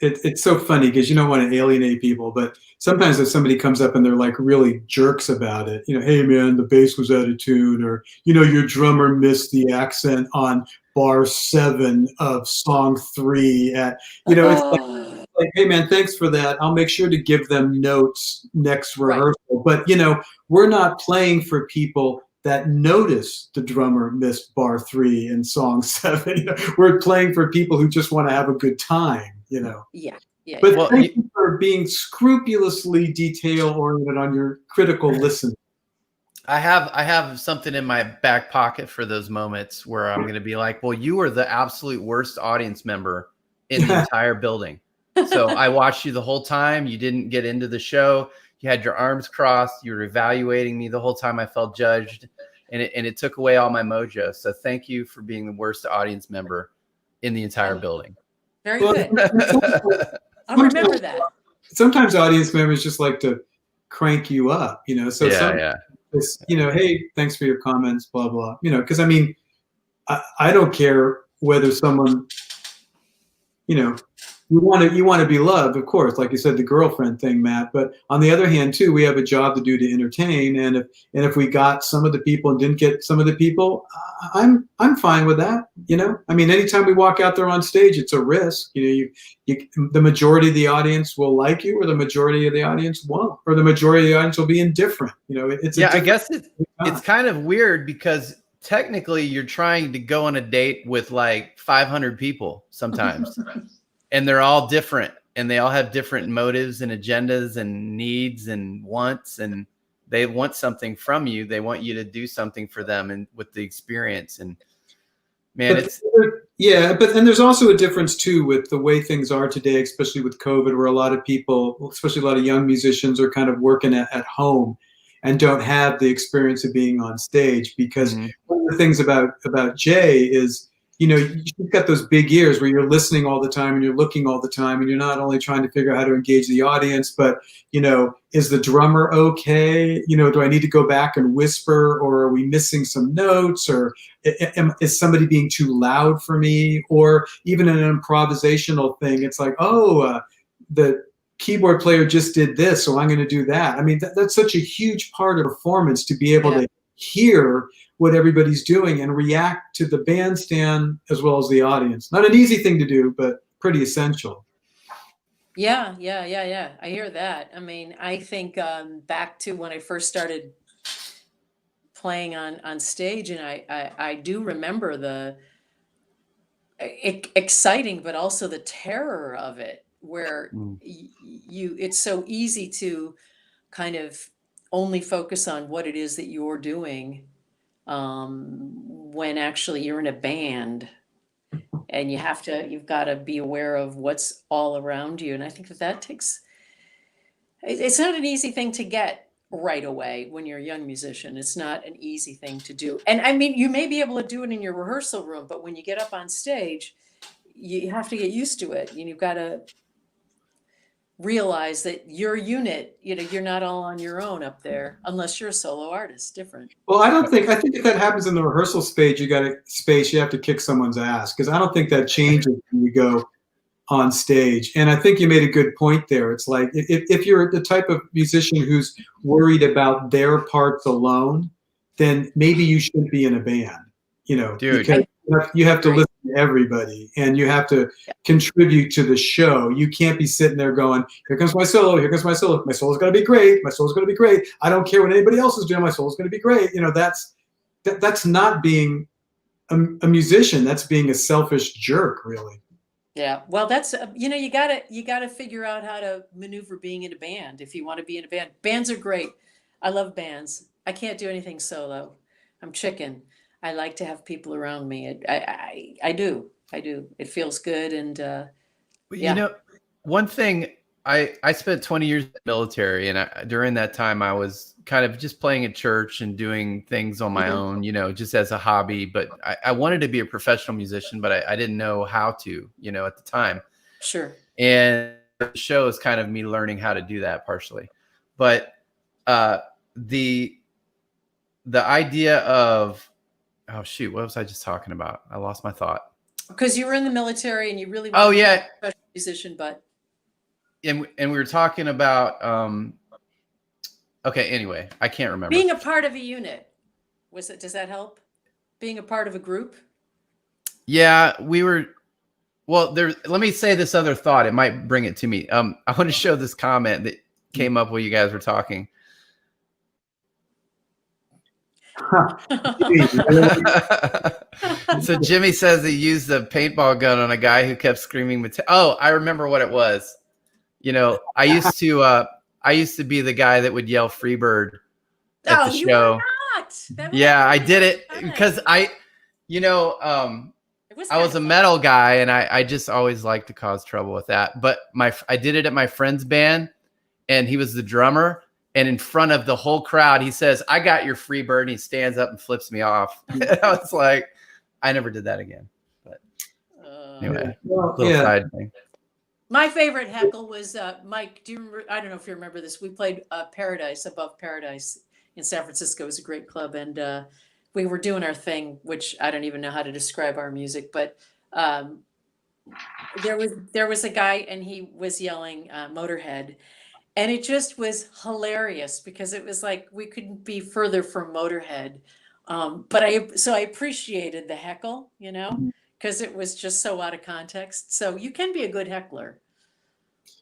it's so funny because you don't want to alienate people, but sometimes if somebody comes up and they're like really jerks about it, hey man, the bass was out of tune, or your drummer missed the accent on bar 7 of song 3 at, it's like, like, hey man, thanks for that. I'll make sure to give them notes next rehearsal. Right. But we're not playing for people that notice the drummer missed bar 3 in song 7. We're playing for people who just want to have a good time. Yeah. But Well, thank you for being scrupulously detail oriented on your critical listening. I have something in my back pocket for those moments where I'm going to be like, well, you were the absolute worst audience member in the entire building. So I watched you the whole time. You didn't get into the show. You had your arms crossed. You were evaluating me the whole time. I felt judged, and it took away all my mojo. So thank you for being the worst audience member in the entire building. Very good. I'll remember that. Sometimes audience members just like to crank you up, So hey, thanks for your comments, blah blah. Because I don't care whether someone, you want to be loved, of course, like you said, the girlfriend thing, Matt. But on the other hand, too, we have a job to do to entertain, and if we got some of the people and didn't get some of the people, I'm fine with that. Anytime we walk out there on stage, it's a risk. The majority of the audience will like you, or the majority of the audience won't, or the majority of the audience will be indifferent. I guess it's kind of weird because technically you're trying to go on a date with like 500 people sometimes. And they're all different, and they all have different motives and agendas and needs and wants, and they want something from you. They want you to do something for them and with the experience. And man, but then there's also a difference too with the way things are today, especially with COVID, where a lot of people, especially a lot of young musicians, are kind of working at home and don't have the experience of being on stage. Because one of the things about Jay is, you've got those big ears where you're listening all the time and you're looking all the time, and you're not only trying to figure out how to engage the audience, but, is the drummer okay? Do I need to go back and whisper, or are we missing some notes, or is somebody being too loud for me? Or even in an improvisational thing, it's like, the keyboard player just did this, so I'm going to do that. That's such a huge part of performance, to be able to hear what everybody's doing and react to the bandstand as well as the audience. Not an easy thing to do, but pretty essential. Yeah. I hear that. I think back to when I first started playing on stage, and I do remember the exciting, but also the terror of it, where it's so easy to kind of only focus on what it is that you're doing, when actually you're in a band, and you've got to be aware of what's all around you. And I think that it's not an easy thing to get right away when you're a young musician. It's not an easy thing to do. And you may be able to do it in your rehearsal room, but when you get up on stage, you have to get used to it. You've got to realize that your unit, you're not all on your own up there, unless you're a solo artist. Different. Well, I think if that happens in the rehearsal space, you have to kick someone's ass, because I don't think that changes when you go on stage. And I think you made a good point there. It's like, if you're the type of musician who's worried about their parts alone, then maybe you shouldn't be in a band, Dude. Because you have to listen to everybody, and you have to contribute to the show. You can't be sitting there going, here comes my solo, here comes my solo. My solo's going to be great. My solo's going to be great. I don't care what anybody else is doing. My solo's going to be great. That's not being a musician. That's being a selfish jerk, really. Yeah. Well, that's, you gotta figure out how to maneuver being in a band if you want to be in a band. Bands are great. I love bands. I can't do anything solo. I'm chicken. I like to have people around me. I do. It feels good. And one thing, I spent 20 years in the military, and during that time I was kind of just playing at church and doing things on my own, just as a hobby. But I wanted to be a professional musician, but I didn't know how to, at the time. Sure. And the show is kind of me learning how to do that partially. But the idea of, oh shoot, what was I just talking about? I lost my thought. Because you were in the military and you really wanted to be a professional musician, but and we were talking about okay, anyway, I can't remember. Being a part of a unit. Does that help? Being a part of a group? Yeah, we were Well, let me say this other thought. It might bring it to me. I want to show this comment that came up while you guys were talking. So Jimmy says he used a paintball gun on a guy who kept screaming. Oh, I remember what it was. You know, I used to be the guy that would yell "Freebird" at the show. Yeah, I did it because I was a metal guy, and I just always liked to cause trouble with that. But I did it at my friend's band, and he was the drummer. And in front of the whole crowd, he says, "I got your Freebird," and he stands up and flips me off. I was like, I never did that again. But anyway, little side thing. My favorite heckle was Mike. Do you remember? I don't know if you remember this. We played Paradise, Above Paradise in San Francisco. It was a great club, and we were doing our thing, which I don't even know how to describe our music, but there was a guy, and he was yelling Motorhead. And it just was hilarious because it was like we couldn't be further from Motorhead. But I appreciated the heckle, you know, because it was just so out of context. So you can be a good heckler.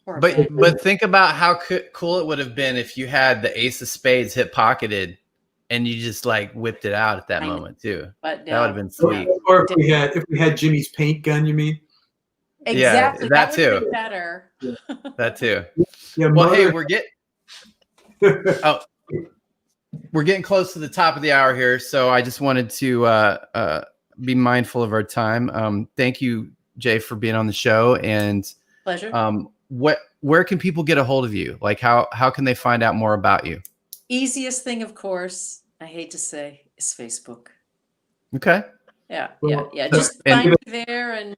But think about how cool it would have been if you had the Ace of Spades hip pocketed and you just like whipped it out at that moment too. But that would have been sweet. Or if we had Jimmy's paint gun, you mean? Exactly. Yeah, that too. Better. Yeah. That too. Yeah, well, hey, we're getting close to the top of the hour here, so I just wanted to be mindful of our time. Thank you, Jay, for being on the show. And pleasure. Where can people get a hold of you? Like how can they find out more about you? Easiest thing, of course, I hate to say, is Facebook. Okay. Yeah. Just find me there. And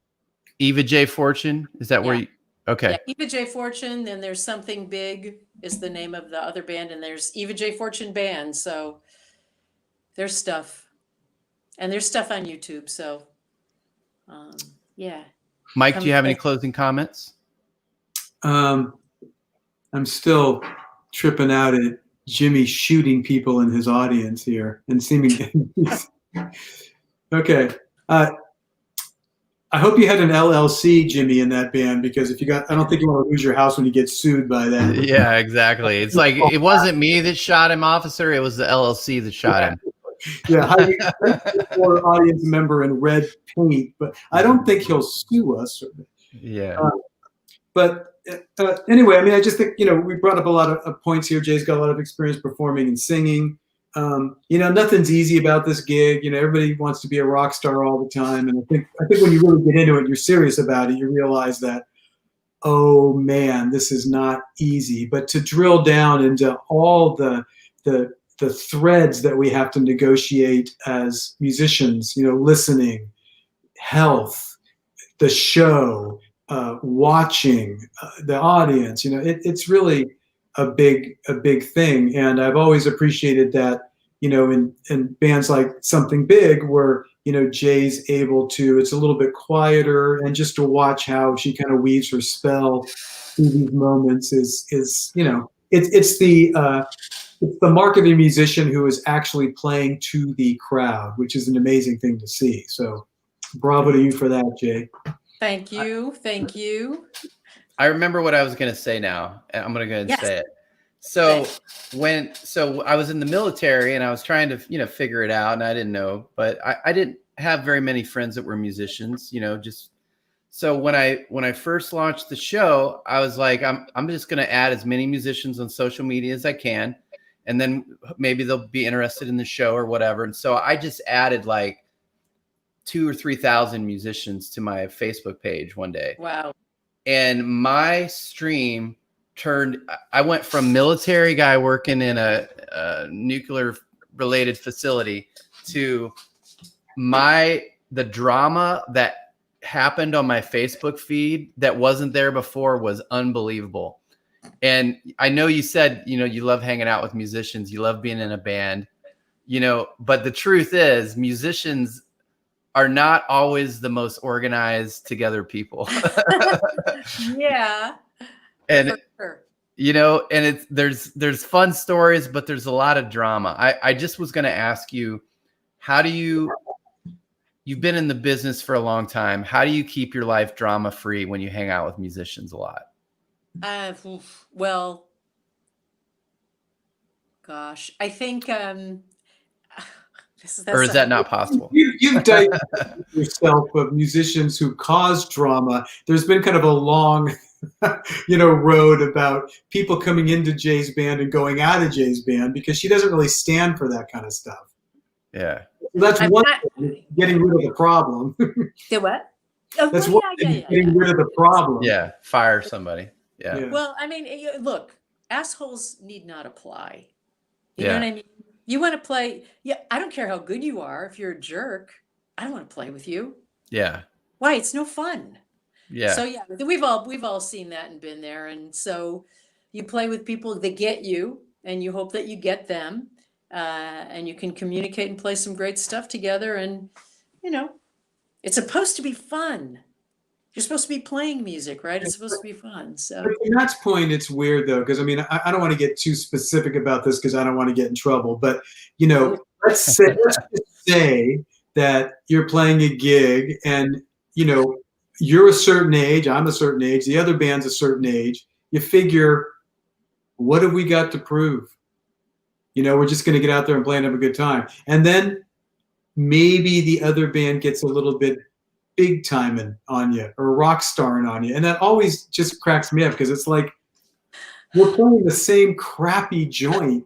Eva Jay Fortune, is that where you? Okay. Yeah, Eva Jay Fortune. Then there's Something Big is the name of the other band, and there's Eva Jay Fortune Band. So there's stuff, and there's stuff on YouTube. So yeah. Mike, do you have any closing comments? I'm still tripping out at Jimmy shooting people in his audience here and seeming. Okay. I hope you had an LLC, Jimmy, in that band, because I don't think you want to lose your house when you get sued by that. Yeah, exactly. It's like, it wasn't me that shot him, officer. It was the LLC that shot him. Yeah, for audience member in red paint, but I don't think he'll sue us. Yeah. But anyway, I mean, I just think, we brought up a lot of points here. Jay's got a lot of experience performing and singing. Nothing's easy about this gig. Everybody wants to be a rock star all the time. And I think when you really get into it and you're serious about it, you realize that, oh man, this is not easy. But to drill down into all the threads that we have to negotiate as musicians, listening, health, the show, watching, the audience, it's really a big thing. And I've always appreciated that, in bands like Something Big, where, Jay's able to, it's a little bit quieter, and just to watch how she kind of weaves her spell through these moments is it's the mark of a musician who is actually playing to the crowd, which is an amazing thing to see. So bravo to you for that, Jay. Thank you. Thank you. I remember what I was going to say now. I'm going to go ahead and say it. So I was in the military and I was trying to, figure it out, and I didn't know, but I didn't have very many friends that were musicians, so when I first launched the show, I was like, I'm just going to add as many musicians on social media as I can. And then maybe they'll be interested in the show or whatever. And so I just added like 2,000 or 3,000 musicians to my Facebook page one day. Wow. And my stream I went from military guy working in a nuclear related facility to the drama that happened on my Facebook feed that wasn't there before was unbelievable. And I know you said, you love hanging out with musicians, you love being in a band, but the truth is musicians are not always the most organized together people. Yeah. And sure. And there's fun stories, but there's a lot of drama. I just was going to ask you, how do you you've been in the business for a long time. How do you keep your life drama free when you hang out with musicians a lot? Well, gosh, I think Or is that not possible? You've dived yourself of musicians who cause drama. There's been kind of a long, road about people coming into Jay's band and going out of Jay's band because she doesn't really stand for that kind of stuff. Yeah. That's one thing, getting rid of the problem. The what? Oh, That's well, one thing, getting rid of the problem. Yeah. Fire somebody. Yeah. Well, I mean, look, assholes need not apply. You know Yeah. what I mean? You want to play. Yeah. I don't care how good you are. If you're a jerk, I don't want to play with you. Yeah. Why? It's no fun. Yeah. So yeah, we've all seen that and been there. And so you play with people that get you, and you hope that you get them, and you can communicate and play some great stuff together. And it's supposed to be fun. You're supposed to be playing music, right? It's supposed to be fun. So But to Matt's point, it's weird though, because I mean, I don't want to get too specific about this because I don't want to get in trouble. But let's just say that you're playing a gig, and you're a certain age, I'm a certain age, the other band's a certain age. You figure, what have we got to prove? We're just going to get out there and play and have a good time. And then maybe the other band gets a little bit big timing on you or rock starring on you. And that always just cracks me up because it's like, we're playing the same crappy joint.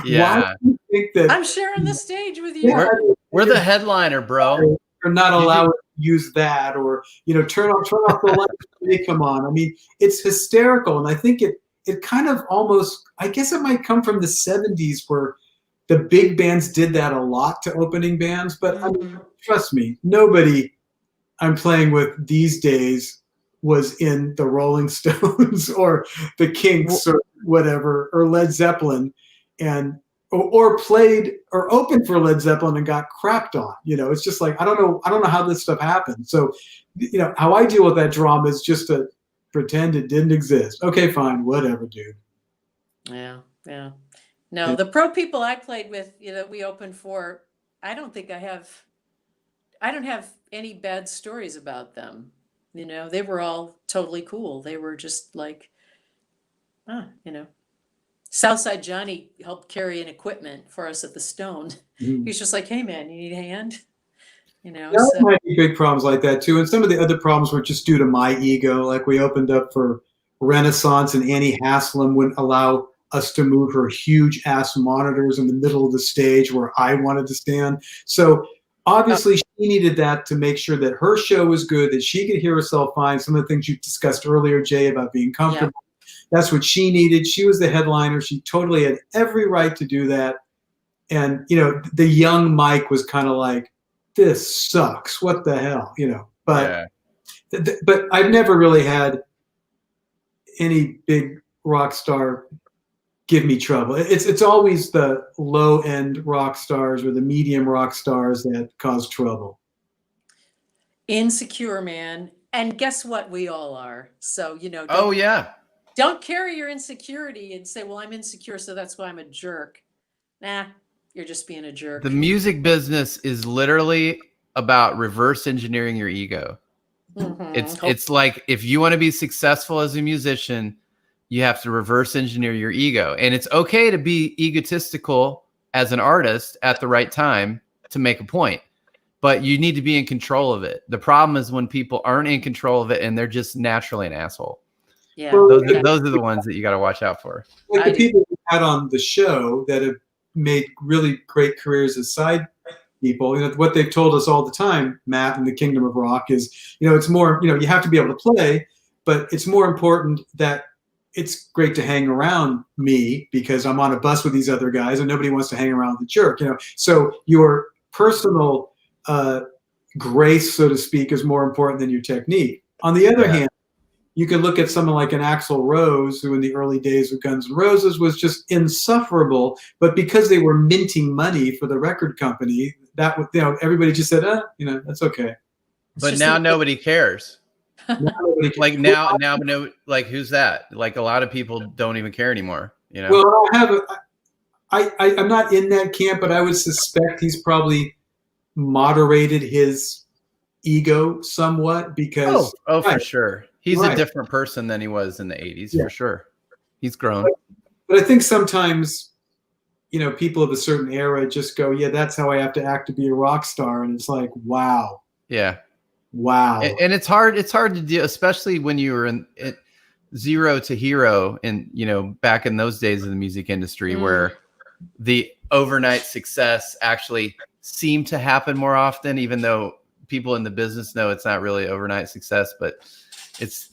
Yeah. Why do you think that I'm sharing the stage with you. We're the headliner, bro. We're not allowed to use that, or turn off the lights when they come on. I mean, it's hysterical. And I think it kind of almost, I guess it might come from the 70s where the big bands did that a lot to opening bands. But I mean, trust me, nobody I'm playing with these days was in the Rolling Stones or the Kinks or whatever, or Led Zeppelin, and or played or opened for Led Zeppelin and got crapped on. It's just like, I don't know how this stuff happened. So, how I deal with that drama is just to pretend it didn't exist. Okay, fine, whatever, dude. Yeah. No, the pro people I played with, we opened for, I don't have any bad stories about them. They were all totally cool. They were just like, Southside Johnny helped carry an equipment for us at the Stone. Mm-hmm. He's just like, hey man, you need a hand? There might be big problems like that too. And some of the other problems were just due to my ego. Like we opened up for Renaissance and Annie Haslam wouldn't allow us to move her huge ass monitors in the middle of the stage where I wanted to stand. So obviously she needed that to make sure that her show was good, that she could hear herself fine. Some of the things you discussed earlier, Jay, about being comfortable. Yeah. That's what she needed. She was the headliner. She totally had every right to do that. And, the young Mike was kind of like, this sucks. What the hell? But but I've never really had any big rock star give me trouble. It's always the low end rock stars or the medium rock stars that cause trouble. Insecure, man. And guess what? We all are. So, don't carry your insecurity and say, well, I'm insecure, so that's why I'm a jerk. Nah, you're just being a jerk. The music business is literally about reverse engineering your ego. Mm-hmm. It's like, if you want to be successful as a musician, you have to reverse engineer your ego. And it's okay to be egotistical as an artist at the right time to make a point, but you need to be in control of it. The problem is when people aren't in control of it and they're just naturally an asshole. Yeah, those are the ones that you got to watch out for. Like the people we had on the show that have made really great careers as side people, what they've told us all the time, Matt and the Kingdom of Rock, is, it's more, you have to be able to play, but it's more important that it's great to hang around me because I'm on a bus with these other guys and nobody wants to hang around with the jerk, So your personal grace, so to speak, is more important than your technique. On the other hand, you could look at someone like an Axl Rose, who in the early days of Guns N' Roses was just insufferable, but because they were minting money for the record company, that everybody just said, that's okay. But now nobody cares. Like now, who's that? Like a lot of people don't even care anymore. Well, I'm not in that camp, but I would suspect he's probably moderated his ego somewhat because for right, sure. He's right. a different person than he was in the 80s, Yeah. for sure. He's grown. But I think sometimes, you know, people of a certain era just go, yeah, that's how I have to act to be a rock star. And it's like, wow. Yeah. Wow. And it's hard to do, especially when you were in zero to hero and, you know, back in those days of the music industry where the overnight success actually seemed to happen more often, even though people in the business know it's not really overnight success, but it's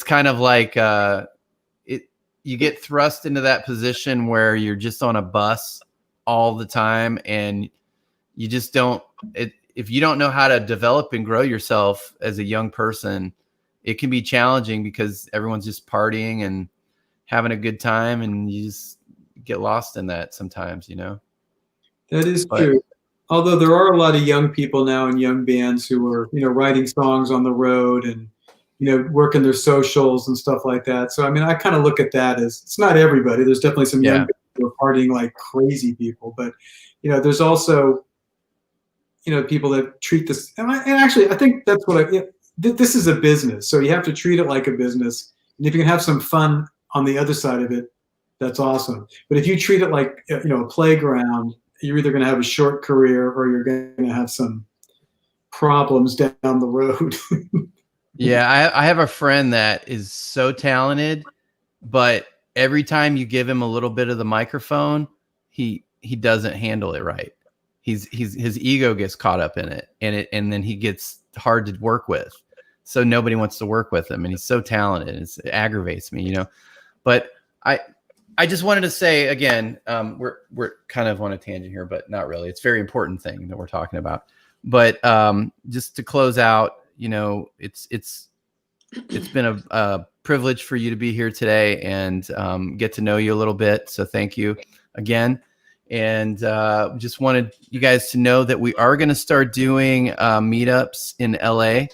kind of like you get thrust into that position where you're just on a bus all the time and you just don't, if you don't know how to develop and grow yourself as a young person, it can be challenging because everyone's just partying and having a good time and you just get lost in that sometimes, you know? That is true. Although there are a lot of young people now in young bands who are, you know, writing songs on the road and, you know, working their socials and stuff like that. So, I mean, I kind of look at that as, it's not everybody. There's definitely some young people who are partying like crazy people. But, you know, there's also, you know, people that treat this. And actually, I think that's what this is a business. So you have to treat it like a business. And if you can have some fun on the other side of it, that's awesome. But if you treat it like, you know, a playground, you're either going to have a short career or you're going to have some problems down the road. Yeah, I have a friend that is so talented, but every time you give him a little bit of the microphone, he doesn't handle it right. His ego gets caught up in it, and then he gets hard to work with. So nobody wants to work with him, and he's so talented. It aggravates me, you know. But I just wanted to say again, we're kind of on a tangent here, but not really. It's a very important thing that we're talking about. But just to close out, you know, it's been a privilege for you to be here today and get to know you a little bit. So thank you again. And just wanted you guys to know that we are going to start doing meetups in LA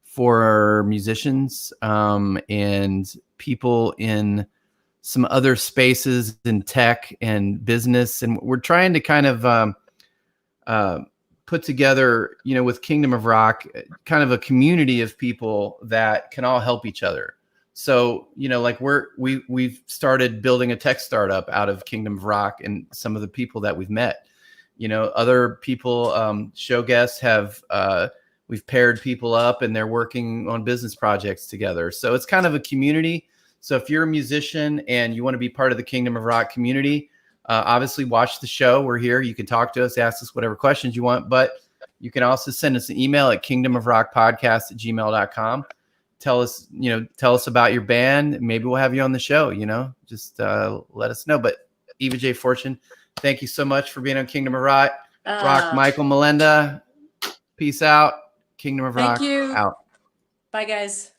for musicians and people in some other spaces in tech and business. And we're trying to kind of put together, you know, with Kingdom of Rock, kind of a community of people that can all help each other. So, you know, like we've started building a tech startup out of Kingdom of Rock and some of the people that we've met. You know, other people, show guests have, we've paired people up and they're working on business projects together. So it's kind of a community. So if you're a musician and you want to be part of the Kingdom of Rock community, obviously watch the show. We're here. You can talk to us, ask us whatever questions you want, but you can also send us an email at kingdomofrockpodcast@gmail.com. Tell us about your band. Maybe we'll have you on the show, you know, just let us know. But Eva Jay Fortune, thank you so much for being on Kingdom of Rock. Michael, Melinda, peace out. Kingdom of Rock Thank you. out. Bye, guys.